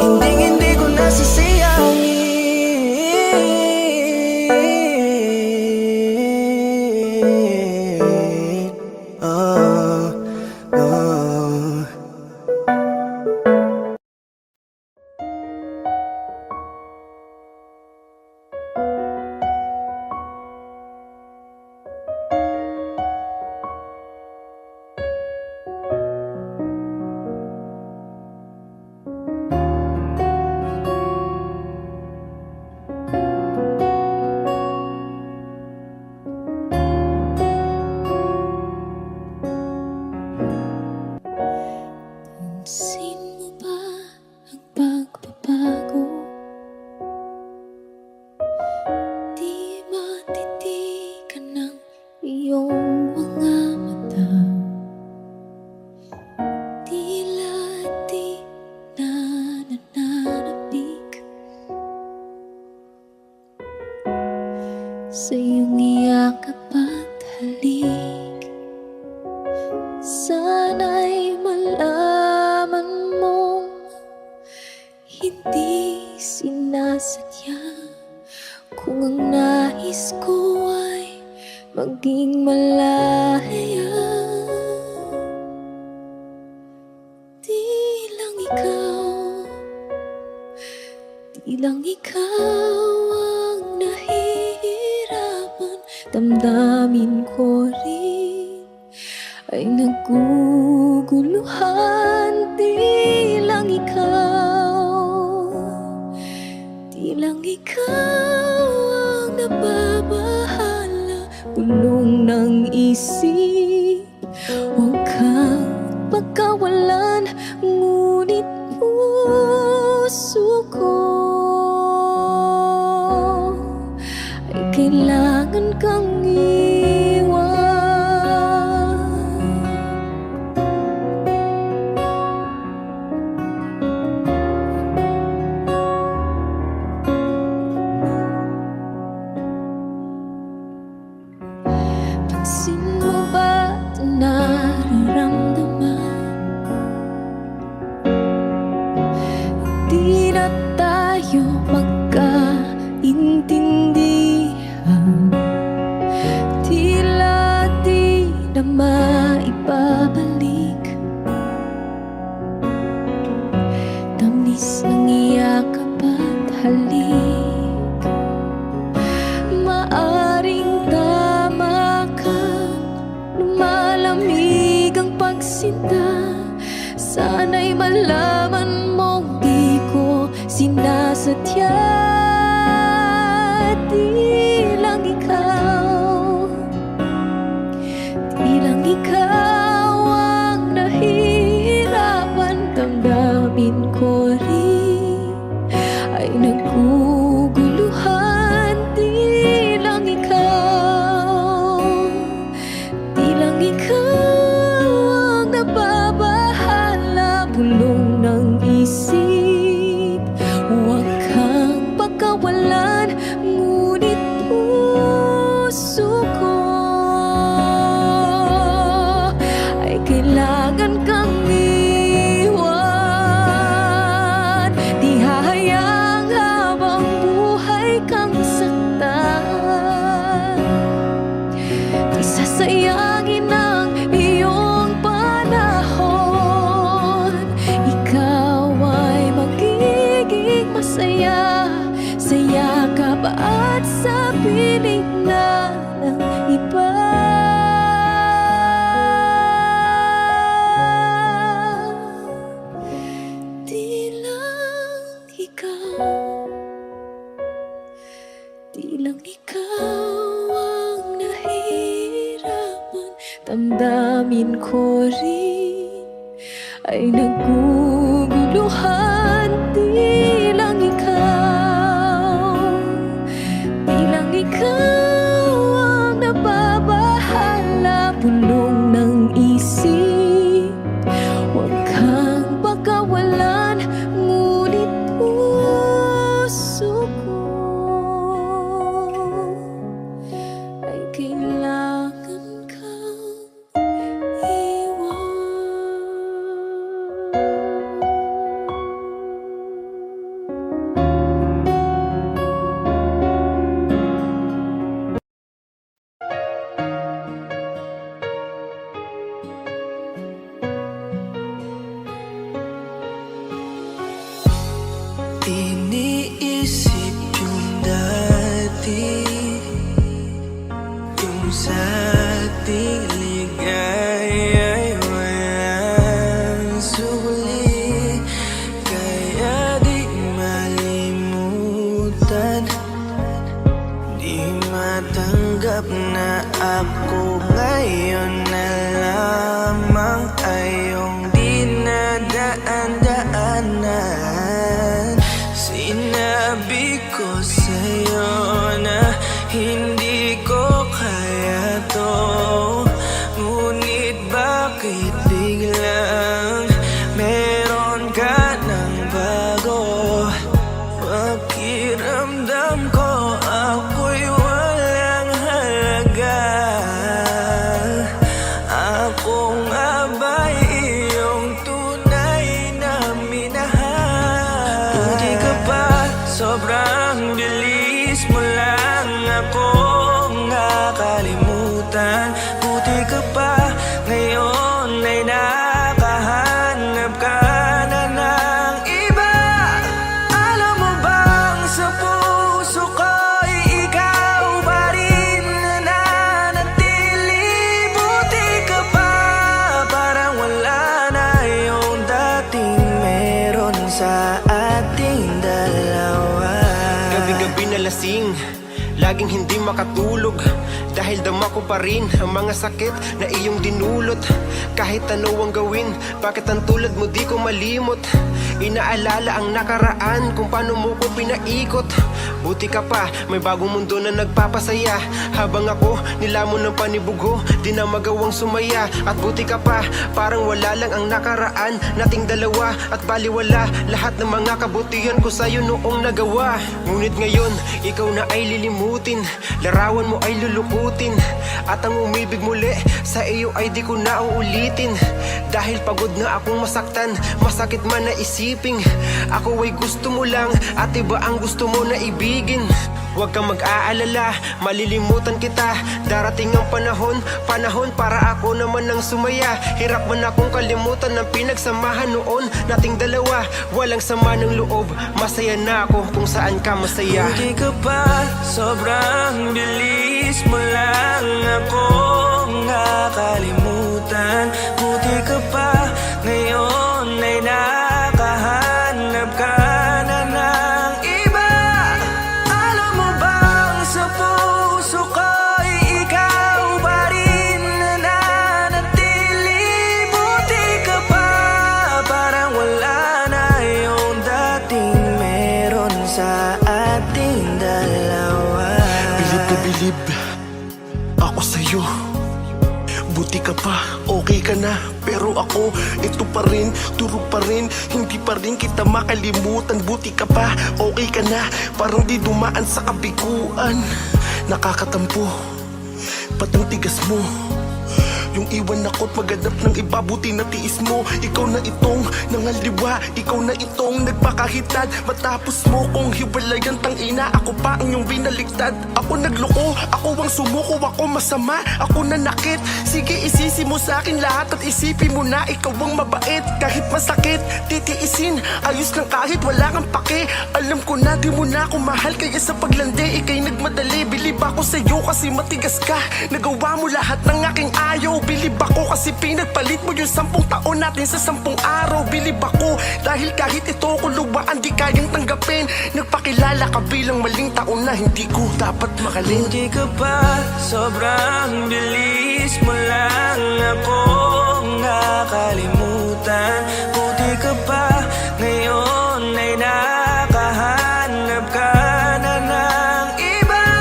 Hindi ko nasasayangin di sinasadya. Kung ang nais ko ay maging malaya, di lang ikaw ang nahihirapan. Damdamin ko rin ay naguguluhan. Di lang ikaw ang nababahala. Bulong ng isip, huwag kang pagkawalan. Ngunit puso ko ay kailangan kang iwan. Pansin mo ba ito nararamdaman? Di na tayo magkaintindihan. Tila di na maibabalik. Tamis ng iyakap at halik. Maaring tama ka, lumalamig ang pagsinta. Sana'y malaman mong di ko sinasadya. Di lang ikaw ang nahihirapan. Damdamin ko rin ay naguguluhan. Di lang ikaw ang nababahala. Bulong ng isip, huwag kang pagkawalan. Ngunit puso ko ay kailangan kang iwan. Di hahayaang habang buhay kang saktan. Di sasayangin ang iyong panahon. Ikaw ay magiging masaya sa yakap at sa piling na ng iba. Di lang ikaw ang nahihirapan. Damdamin ko rin ay naguguluhan. Di lang ikaw ang nababahala. Bulong ng isip, huwag kang pagkawalan. Ngunit puso ko ay kailangan kang iwan. Iniisip yung dati, yung sa ating ligay ay walang suli. Kaya di malimutan, di matanggap na ako ngayon na lamang ay iyong dinadaan-daanan. Sinabi ko sa'yo na hindi ko kaya to. sobrang bilis mo lang akong nakalimutan. Buti ka pa ngayon ay nakahanap ka na ng iba. Alam mo bang sa puso ko'y ikaw pa rin nananatili. Buti ka pa, parang wala na yung dating meron sa ating dalawa. Gabi-gabi na lasing, laging hindi makatulog, dahil dama ko pa rin ang mga sakit na iyong dinulot. Kahit ano ang gawin, bakit ang tulad mo di ko malimot? Inaalala ang nakaraan, kung paano mo ko pinaikot. Buti ka pa, may bagong mundo na nagpapasaya. Habang ako, nilamon ng panibugho, di na magawang sumaya. At buti ka pa, parang wala lang ang nakaraan nating dalawa. At baliwala lahat ng mga kabutihan ko sa'yo noong nagawa. Ngunit ngayon, ikaw na ay lilimutin, larawan mo ay lulukutin, at ang umibig muli sa iyo ay di ko na uulitin. Dahil pagod na akong masaktan, masakit man na isiping ako ay gusto mo lang at iba ang gusto mo na ibigin. Huwag kang mag-aalala, malilimutan kita. Darating ang panahon para ako naman ang sumaya. Hirap man akong kalimutan ng pinagsamahan noon nating dalawa. Walang sama ng loob, masaya na ako kung saan ka masaya. Buti ka pa, sobrang bilis mo lang akong nakalimutan. Buti ka pa, ngayon ay nakahanap ka na ng iba. Alam mo bang sa puso ko'y ikaw pa rin nananatili. Buti ka pa, parang wala na yung dating meron sa ating dalawa. Bilib na bilib ako sa'yo. Buti ka pa, okay ka na. Pero ako, ito pa rin, turo pa rin. Hindi pa rin kita makalimutan. Buti ka pa, okay ka na. Parang di dumaan sa kabiguan. Nakakatampo, ba't ang tigas mo? Yung iwan ako't maghanap ng iba, buti na tiis mo. Ikaw na itong nangaliwa, ikaw na itong nagpakahitad. Matapos mo kong hiwalayan, tangina, ako pa ang iyong binaligtad. Ako nagloko, ako ang sumuko, ako masama, ako nanakit. Sige, isisi mo sa akin lahat at isipin mo na ikaw ang mabait. Kahit masakit, titiisin, ayos lang kahit wala kang pake. Alam ko na di mo na ako mahal, kaya sa paglandi ikay nagmadali. Bilib ako sa'yo kasi matigas ka, nagawa mo lahat ng aking ayaw. Bilib ako kasi pinagpalit mo yung 10 taon natin sa 10 araw. Bilib ako dahil kahit ito ko luwaan di kayang tanggapin. Nagpakilala ka bilang maling taon na hindi ko dapat makalin. Buti ka pa, sobrang bilis mo lang akong nakalimutan. Buti ka pa, ngayon ay nakahanap ka na ng iba.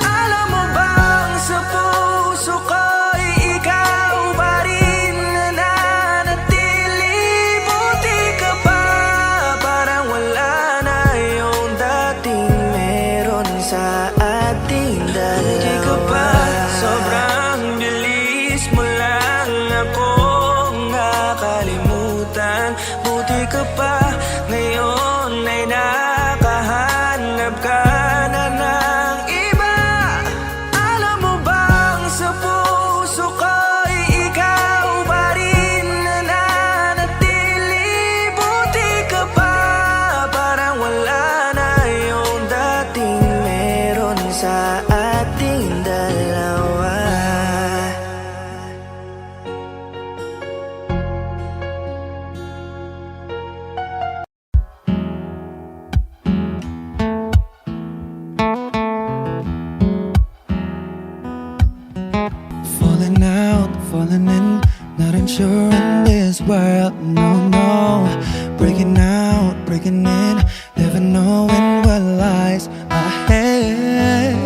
Alam mo bang sa puso ko'y ikaw pa rin nananatili. Buti ka pa, parang wala na yung dating meron sa ating dalawa. Buti ka pa, sobrang bilis mo lang akong nakalimutan. Buti ka pa, ngayon ay nakahanap ka na ng iba. Alam mo bang sa puso ko'y ikaw pa rin nananatili. Buti ka pa, parang wala na yung dating meron sa ating dalawa. Falling out, falling in, not unsure in this world, no, no. Breaking out, breaking in, never knowing what lies ahead.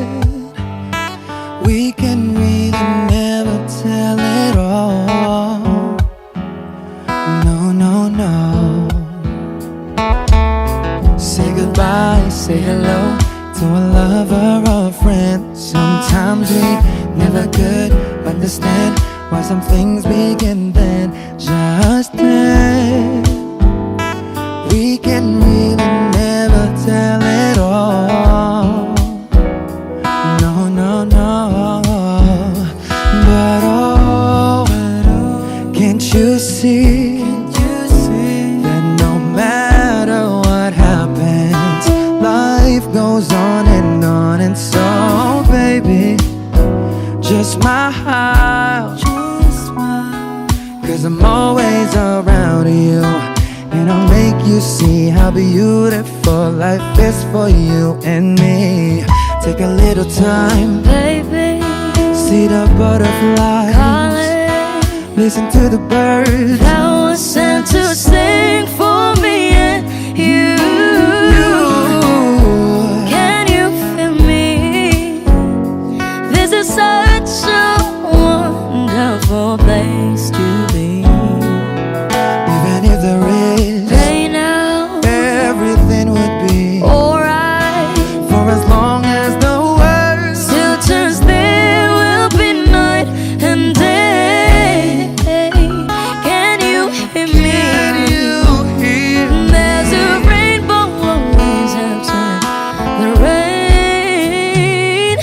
We can really never tell it all. No, no, no. Say goodbye, say hello to a lover or a friend. Sometimes we never could understand why some things begin then, just then. We can really never tell it you see how beautiful life is for you and me. Take a little time, Baby, see the butterflies, calling, listen to the birds. that was sent to sing for me and you. Can you feel me? This is such a wonderful place to be. Even if there is Right now, everything would be alright. for as long as the world Still turns, there will be night and day. Can you hear me? you hear. There's a rainbow always after the rain.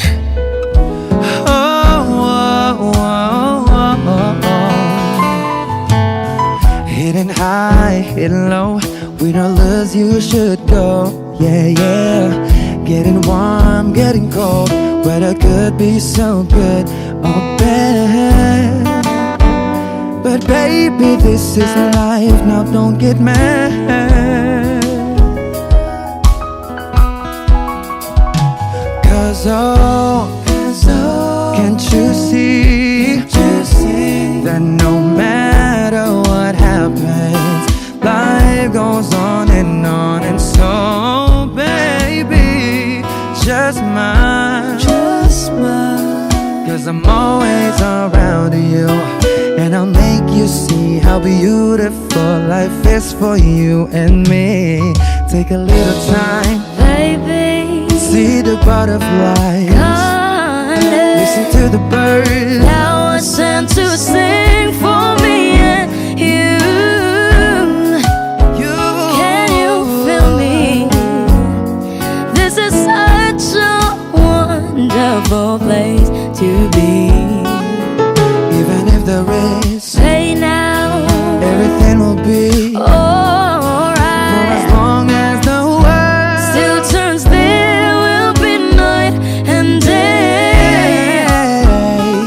Hidden high, hidden low, we don't lose, you should go. Yeah, yeah, getting warm, getting cold, weather could be so good or bad. But baby, this is life, now don't get mad. Cause oh, can't you see that no matter what happens, life goes on and on. And so baby, just smile, cause I'm always around you, and I'll make you see how beautiful life is for you and me. Take a little time, Baby, see the butterflies, listen calling, to the birds. that was sent to sing for me and you. Can you feel me? This is such a wonderful place to be. Even if there is, Say now, everything will be for as alright. long as the world Still turns, there will be night and day.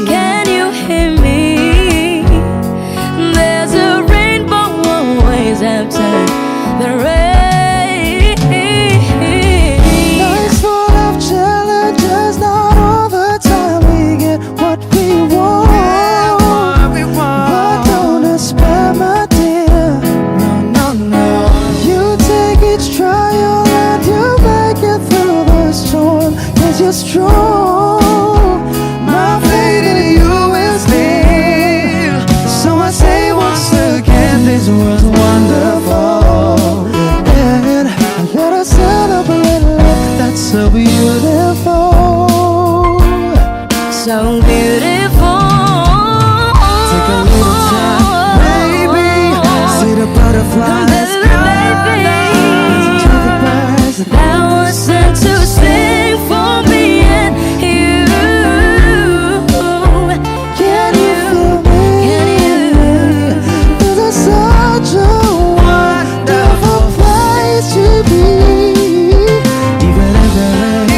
Can you hear me? There's a rainbow always after the rain. Life's full of challenges, not all the time we get what we want. But don't despair, my dear. No, no, no. You take each trial and you make it through the storm, cause you're strong. My faith in you is real. So I say once again, this was wonderful. And let us celebrate life that's so beautiful. So beautiful. Take a little time, baby. See the butterflies, Baby, listen to the birds. that was sent to sing for me and you. Can you feel me? Can you? This is such a wonderful place to be. Even if there is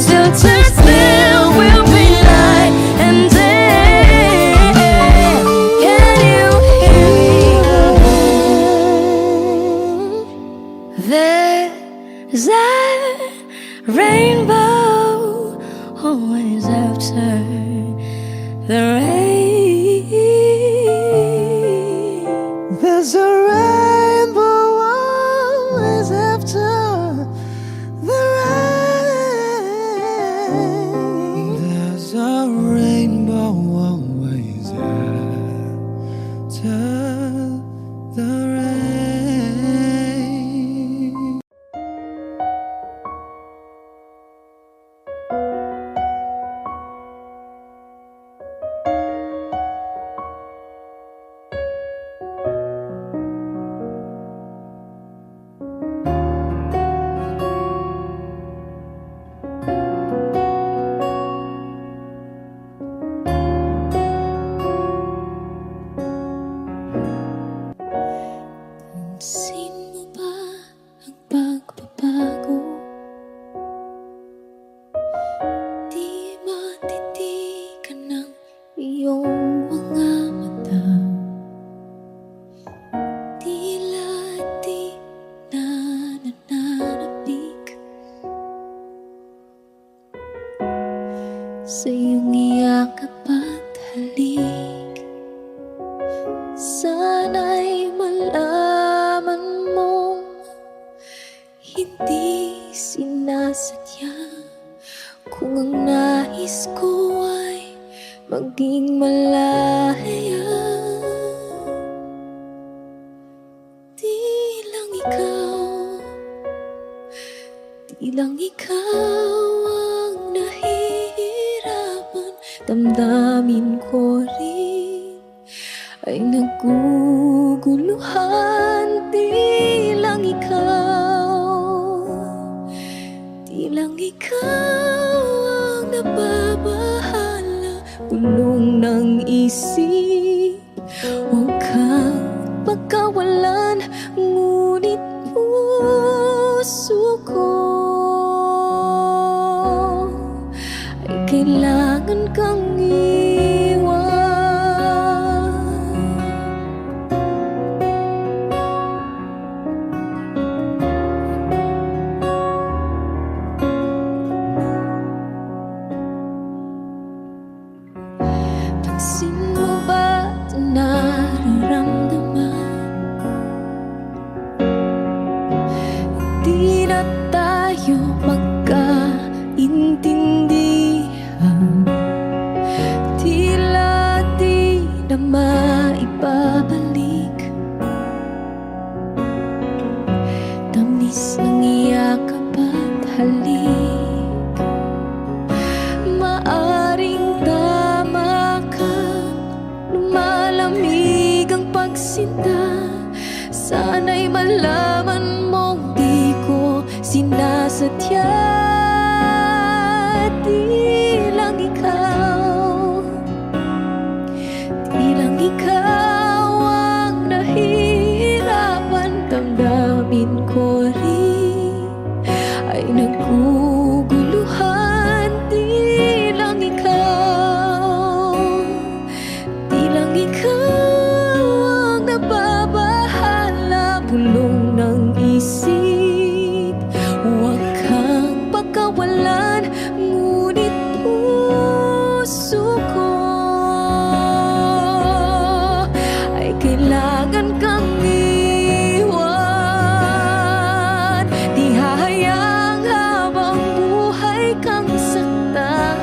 Still turns, there will be night and day. Can you hear me? There's a rainbow always after the rain. There's a rainbow always after the rain. There's a rainbow always after the rain. iyong mga mata, tila di na nananabik sa iyong iyakap at halik. Sana'y malaman mong hindi sinasadya, kung ang nais ko ay maging malaya. Di lang ikaw ang nahihirapan, damdamin ko rin ay naguguluhan. Di lang ikaw ang nababahala, bulong ng isip, huwag kang pagkawalan, ngunit puso ko ay kailangan kang iwan. Pansin mo ba ito nararamdaman? Di na tayo magkaintindihan, tila di na maibabalik tamis ng iyakap at halik. Maaring tama ka, lumalamig ang pagsinta. Sana'y malaman mong di ko sinasadya. Di lang ikaw ang nahihirapan, damdamin ko rin ay naguguluhan. Di lang ikaw ang nababahala, bulong ng isip, huwag kang pagkawalan, ngunit puso ko ay kailangan kang iwan. Di hahayang habang buhay kang saktan,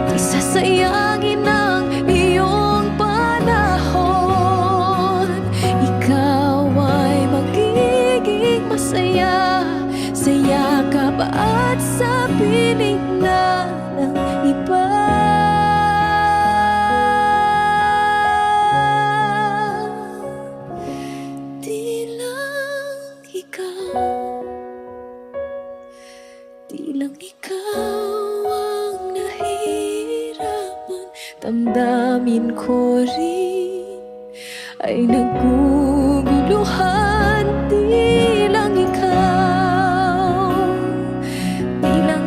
di sasayangin ang iyong panahon. Ikaw ay magiging masaya sa yakap at sa piling na ng iba. Di lang ikaw ang nahihirapan, damdamin ko rin ay naguguluhan. Di lang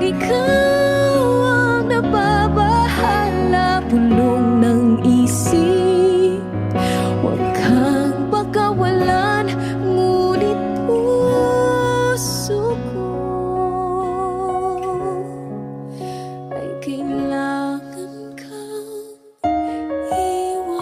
ikaw ang nababahala, bulong ng isip, huwag kang pagkawalan, ngunit puso ko ay kailangan kang iwan.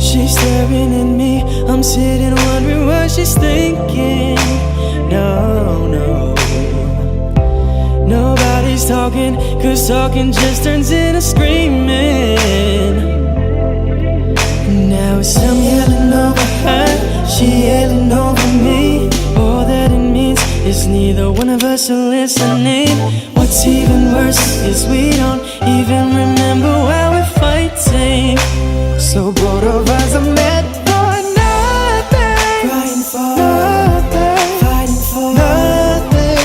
She's staring at me, I'm sitting wondering what she's thinking. No, nobody's talking, cause talking just turns into screaming. Now it's I'm yelling over her, she yelling over me. All that it means is neither one of us are listening. What's even worse is we don't even remember why we're fighting. So both of us are meant for nothing, fighting for nothing, fighting for nothing.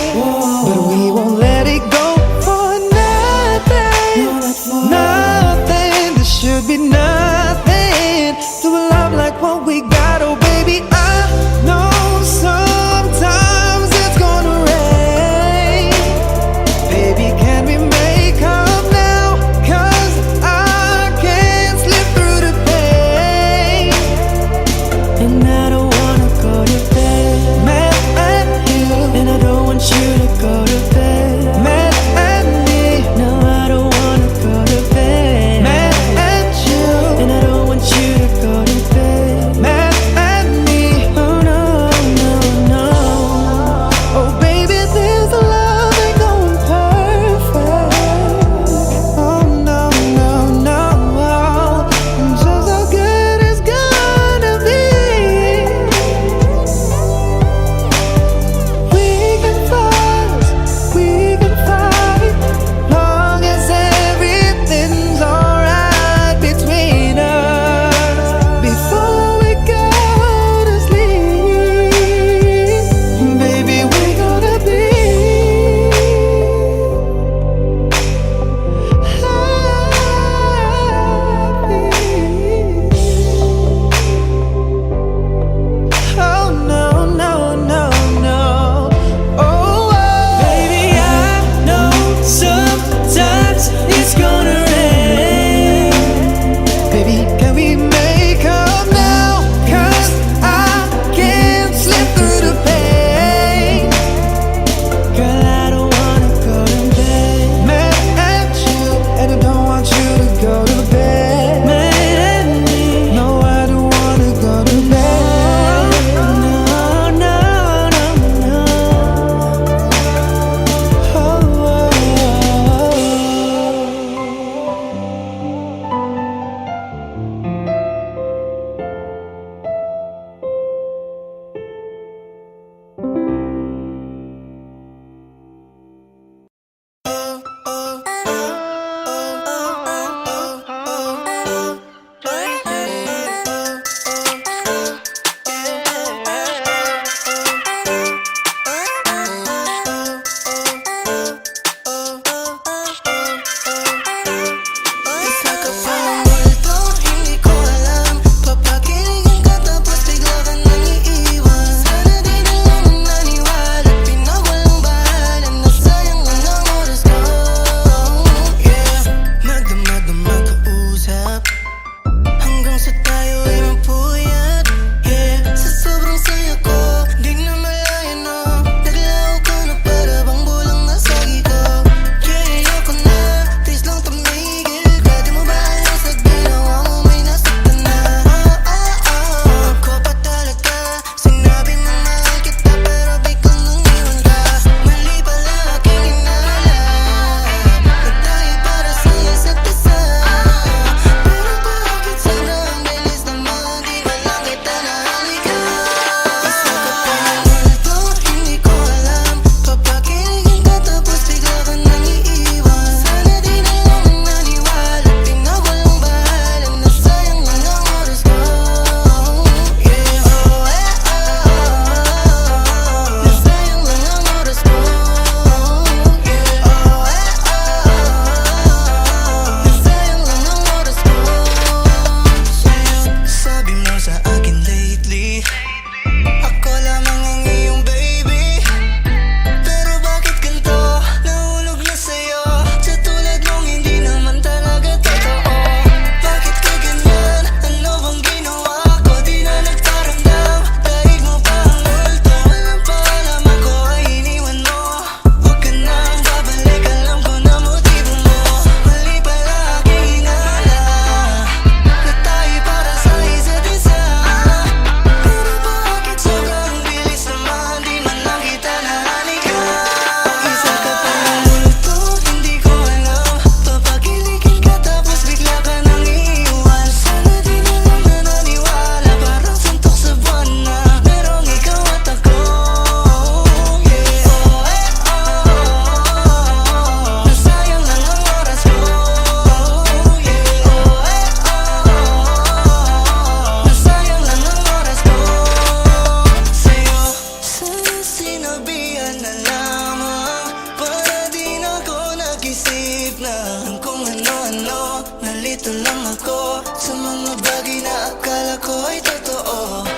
nalilito lang ako sa mga bagay na akala ko ay totoo.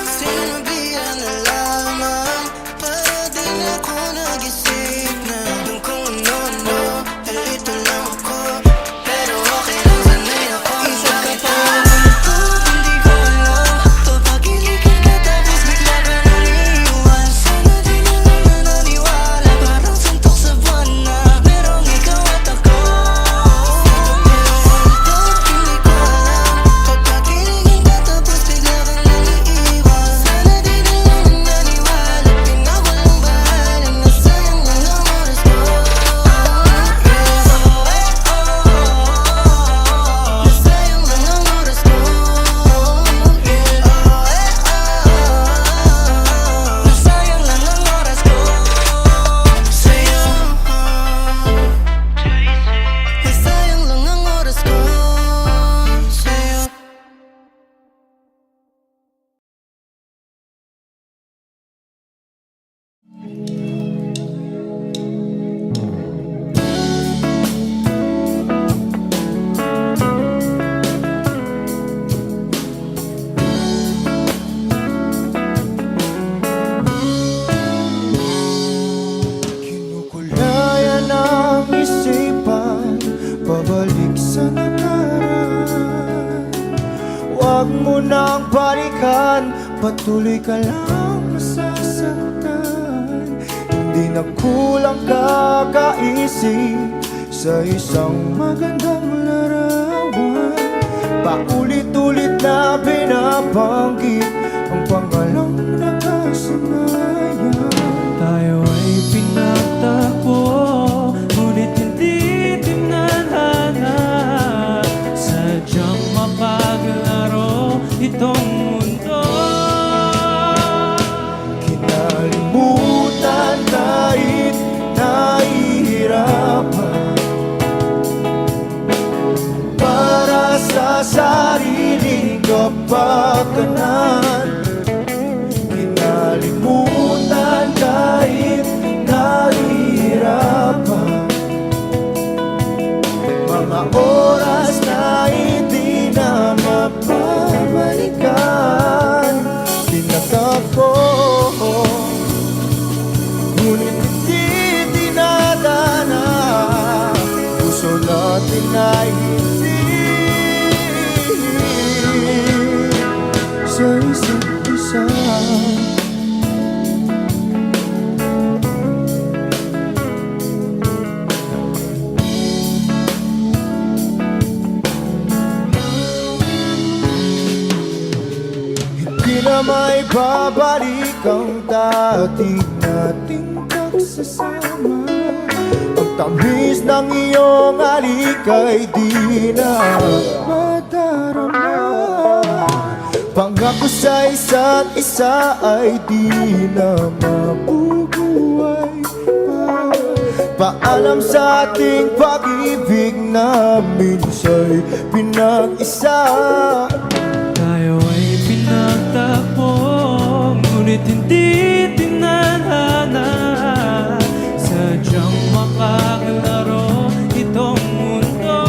Sinabihan na lamang para din ako nag-isip na kung ano-ano. Nalilito lang ako, pero okay lang, sanay ako. Isa ka pa ito, hindi ko alam. Papakilikan ka tapos bigla ka nang iiwan. Sana di na lang nananiwala, parang suntok sa buwan na merong ikaw at ako. Hindi ko alam, papakilikan ka tapos bigla ka nang iiwan. Sana di na lang nananiwala, pinawalang bahala na sayang lang ang oras ko. Nasayang lang ang oras ko. Nasayang lang ang oras ko sa'yo. Nasayang lang ang oras ko sa'yo. Kinukulayan ang isipan, pabalik sa nakaraan. Huwag mo nang balikan, patuloy ka lang masasaktan. Hindi na kulang kakaisip sa isang magandang larawan. Paulit-ulit na binabanggit ang pangalang nakasanayan. Tayo ay pinagtagpo, ngunit hindi tinadhana. Sadyang mapaglaro itong mundo. Kinalimutan kahit nahihirapan, para sa sariling kapakanan. Kinalimutan kahit nahihirapan, mga oras na hindi na mapabalikan. Tinatag ko, ngunit hindi dinadana. Puso natin ay hindi sa isa't isa. Hindi na may babalik ang dati nating pagsasama. Ang tamis ng iyong halik ay di na madarama. Pangako sa isa't isa ay di na mabubuhay pa. Paalam sa ating pag-ibig na minsa'y pinag-isa. Tayo ay pinagtagpo, ngunit hindi tinadhana. Sadyang makakalaro itong mundo.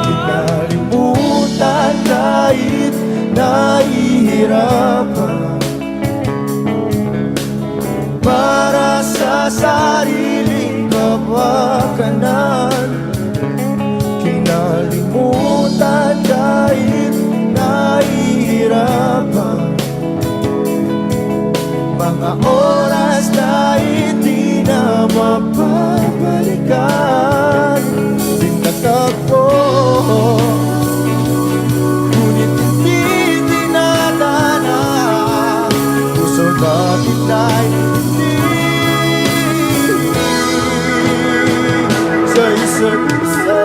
Kinalimutan kahit nahihirapan, para sa sariling kapakanan. Kinalimutan kahit nahihirapan, mga oras na hindi na mapabalikan. Tinatag ko, ngunit hindi dinadana. Puso natin ay hindi sa isa't isa.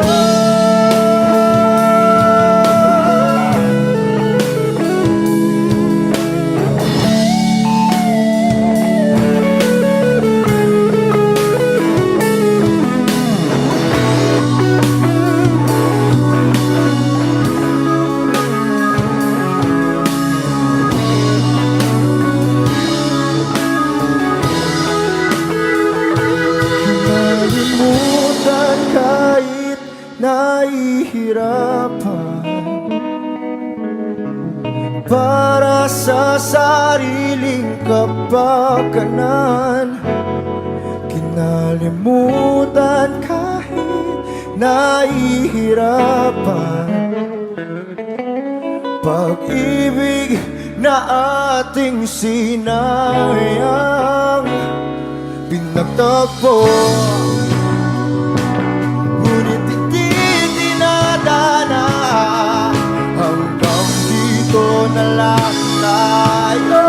nahihirapan para sa sariling kapakanan. Kinalimutan kahit nahihirapan. Pag-ibig na ating sinayang pinagtagpo, ngunit hindi dinadana. Hanggang dito na lang tayo.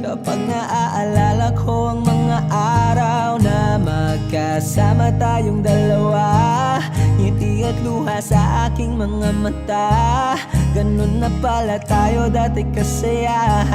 Kapag naaalala ko ang mga araw na magkasama tayong dalawa, ngiti at luha sa aking mga mata. Ganun na pala tayo dati kasaya.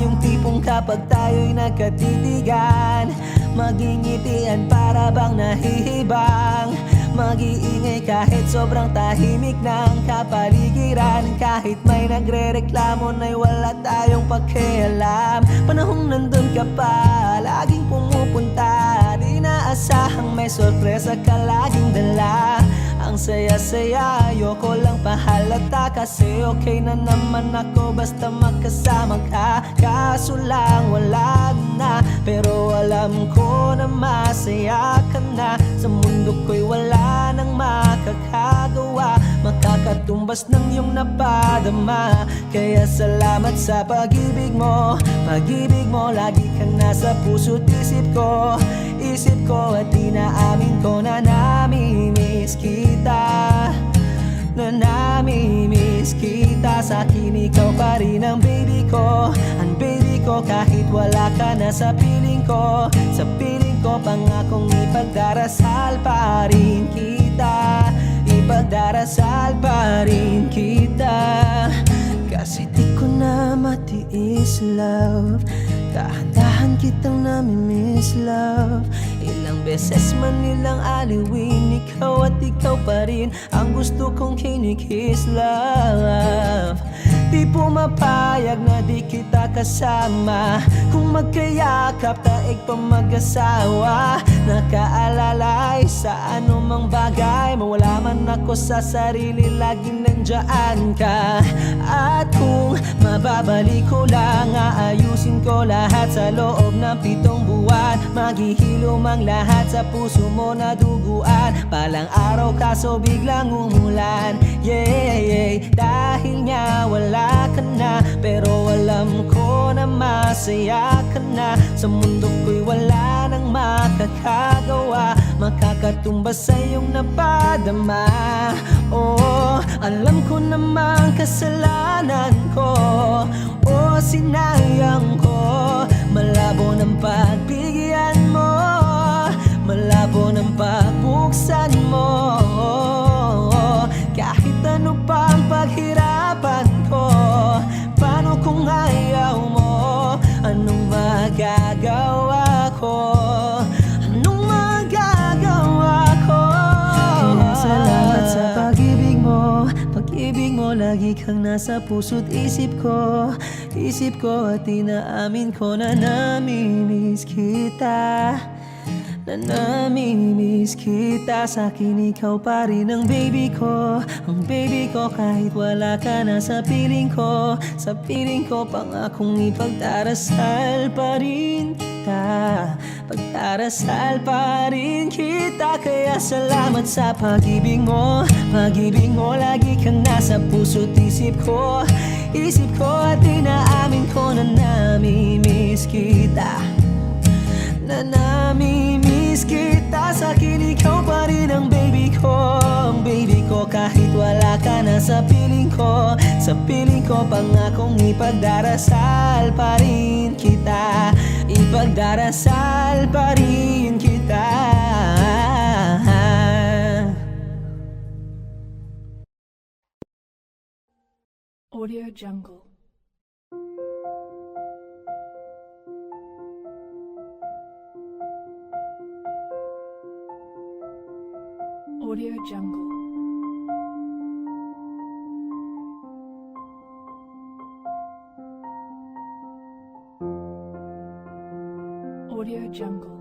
Yung tipong kapag tayo'y nagkatitigan, magingitian para bang nahihibang. Mag-iingay kahit sobrang tahimik ng kapaligiran. Kahit may nagre-reklamo na'y wala tayong pakialam. Panahong nandun ka pa, laging pumupunta. Di naasahang may sorpresa ka laging dala. Ang saya-saya, ayoko lang pahalata. Kasi okay na naman ako basta magkasama ka. Kaso lang wala na, pero alam ko na masaya ka na. Sa mundo ko'y wala nang makakagawa, makakatumbas ng iyong napadama. Kaya salamat sa pag-ibig mo. Pag-ibig mo, lagi kang nasa puso't isip ko. Isip ko at inaamin ko na nami-miss kita. Na nami-miss kita. Sa akin ikaw pa rin ang baby ko. Ang baby ko kahit wala ka na sa piling ko. Sa piling ko pangakong ipagdarasal pa rin kita. Ipagdarasal pa rin kita. Kasi di ko na matiis love. Dahan-dahan kitang nami-miss love. Ilang beses man nilang aliwin, ikaw at ikaw pa rin ang gusto kong kinikiss love. Di pumapayag na di kita kasama. Kung magkayakap taig pa mag-asawa. Nakaalalay sa anumang bagay. Mawala man ako sa sarili, laging nandiyan ka. At kung mababalik ko lang, aayusin ko lahat sa loob ng 7 buwan. Maghihilom ang lahat sa puso mo na duguan. Palang araw kaso biglang umulan. Yeah, dahil nga wala ka na, pero alam ko na masaya ka na. Sa mundo ko'y wala nang makakagawa, makakatumbas sa iyong napadama. Oh, alam ko namang kasalanan ko. Oh, sinayang ko. Malabo ng pagbigyan mo, malabo ng pagbuksan mo. Kahit ano pa ang paghirapan ko, paano kung ayaw mo? Anong magagawa ko? Anong magagawa ko? Kaya salamat sa pag-ibig mo. Pag-ibig mo, lagi kang nasa puso't isip ko. Isip ko at inaamin ko na nami-miss kita. na namimiss kita. Sa'kin ikaw pa rin ang baby ko, ang baby ko. Kahit wala ka na sa piling ko, sa piling ko pangakong ipagdarasal pa rin kita, pagdarasal pa rin kita. Kaya salamat sa pag-ibig mo, pag-ibig mo. Lagi kang nasa puso't isip ko, isip ko. At inaamin ko na namimiss kita, na namimiss kita. Sa'kin ikaw pa rin ang baby ko, ang baby ko. Kahit wala ka na sa piling ko, sa piling ko pangakong ipagdarasal pa rin kita, ipagdarasal pa rin kita. Audio Jungle. Audio Jungle. Audio Jungle.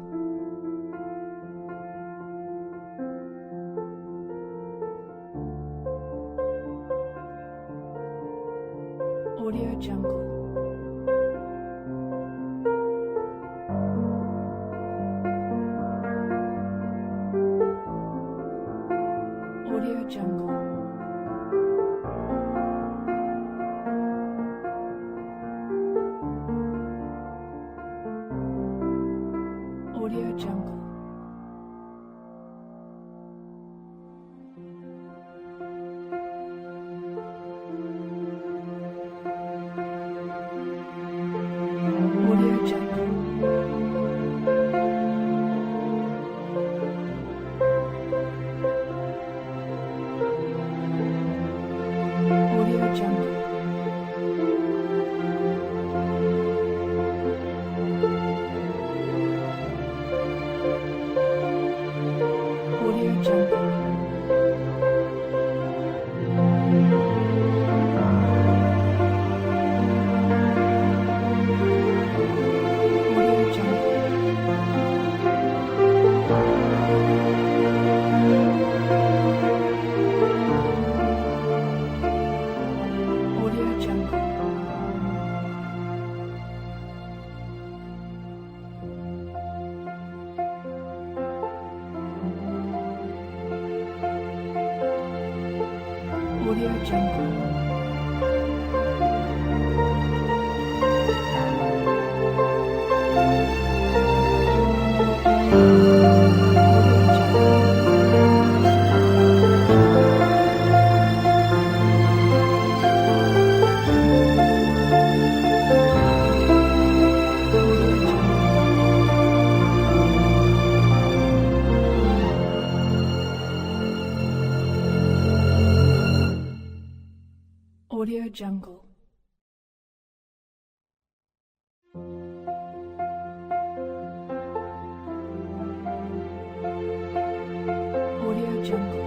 Audio Jungle. Audio Jungle. Audio Jungle. Audio Jungle. Audio Jungle. Audio Jungle. Audio Jungle. Audio Jungle. Audio Jungle. Audio Jungle. Audio Jungle.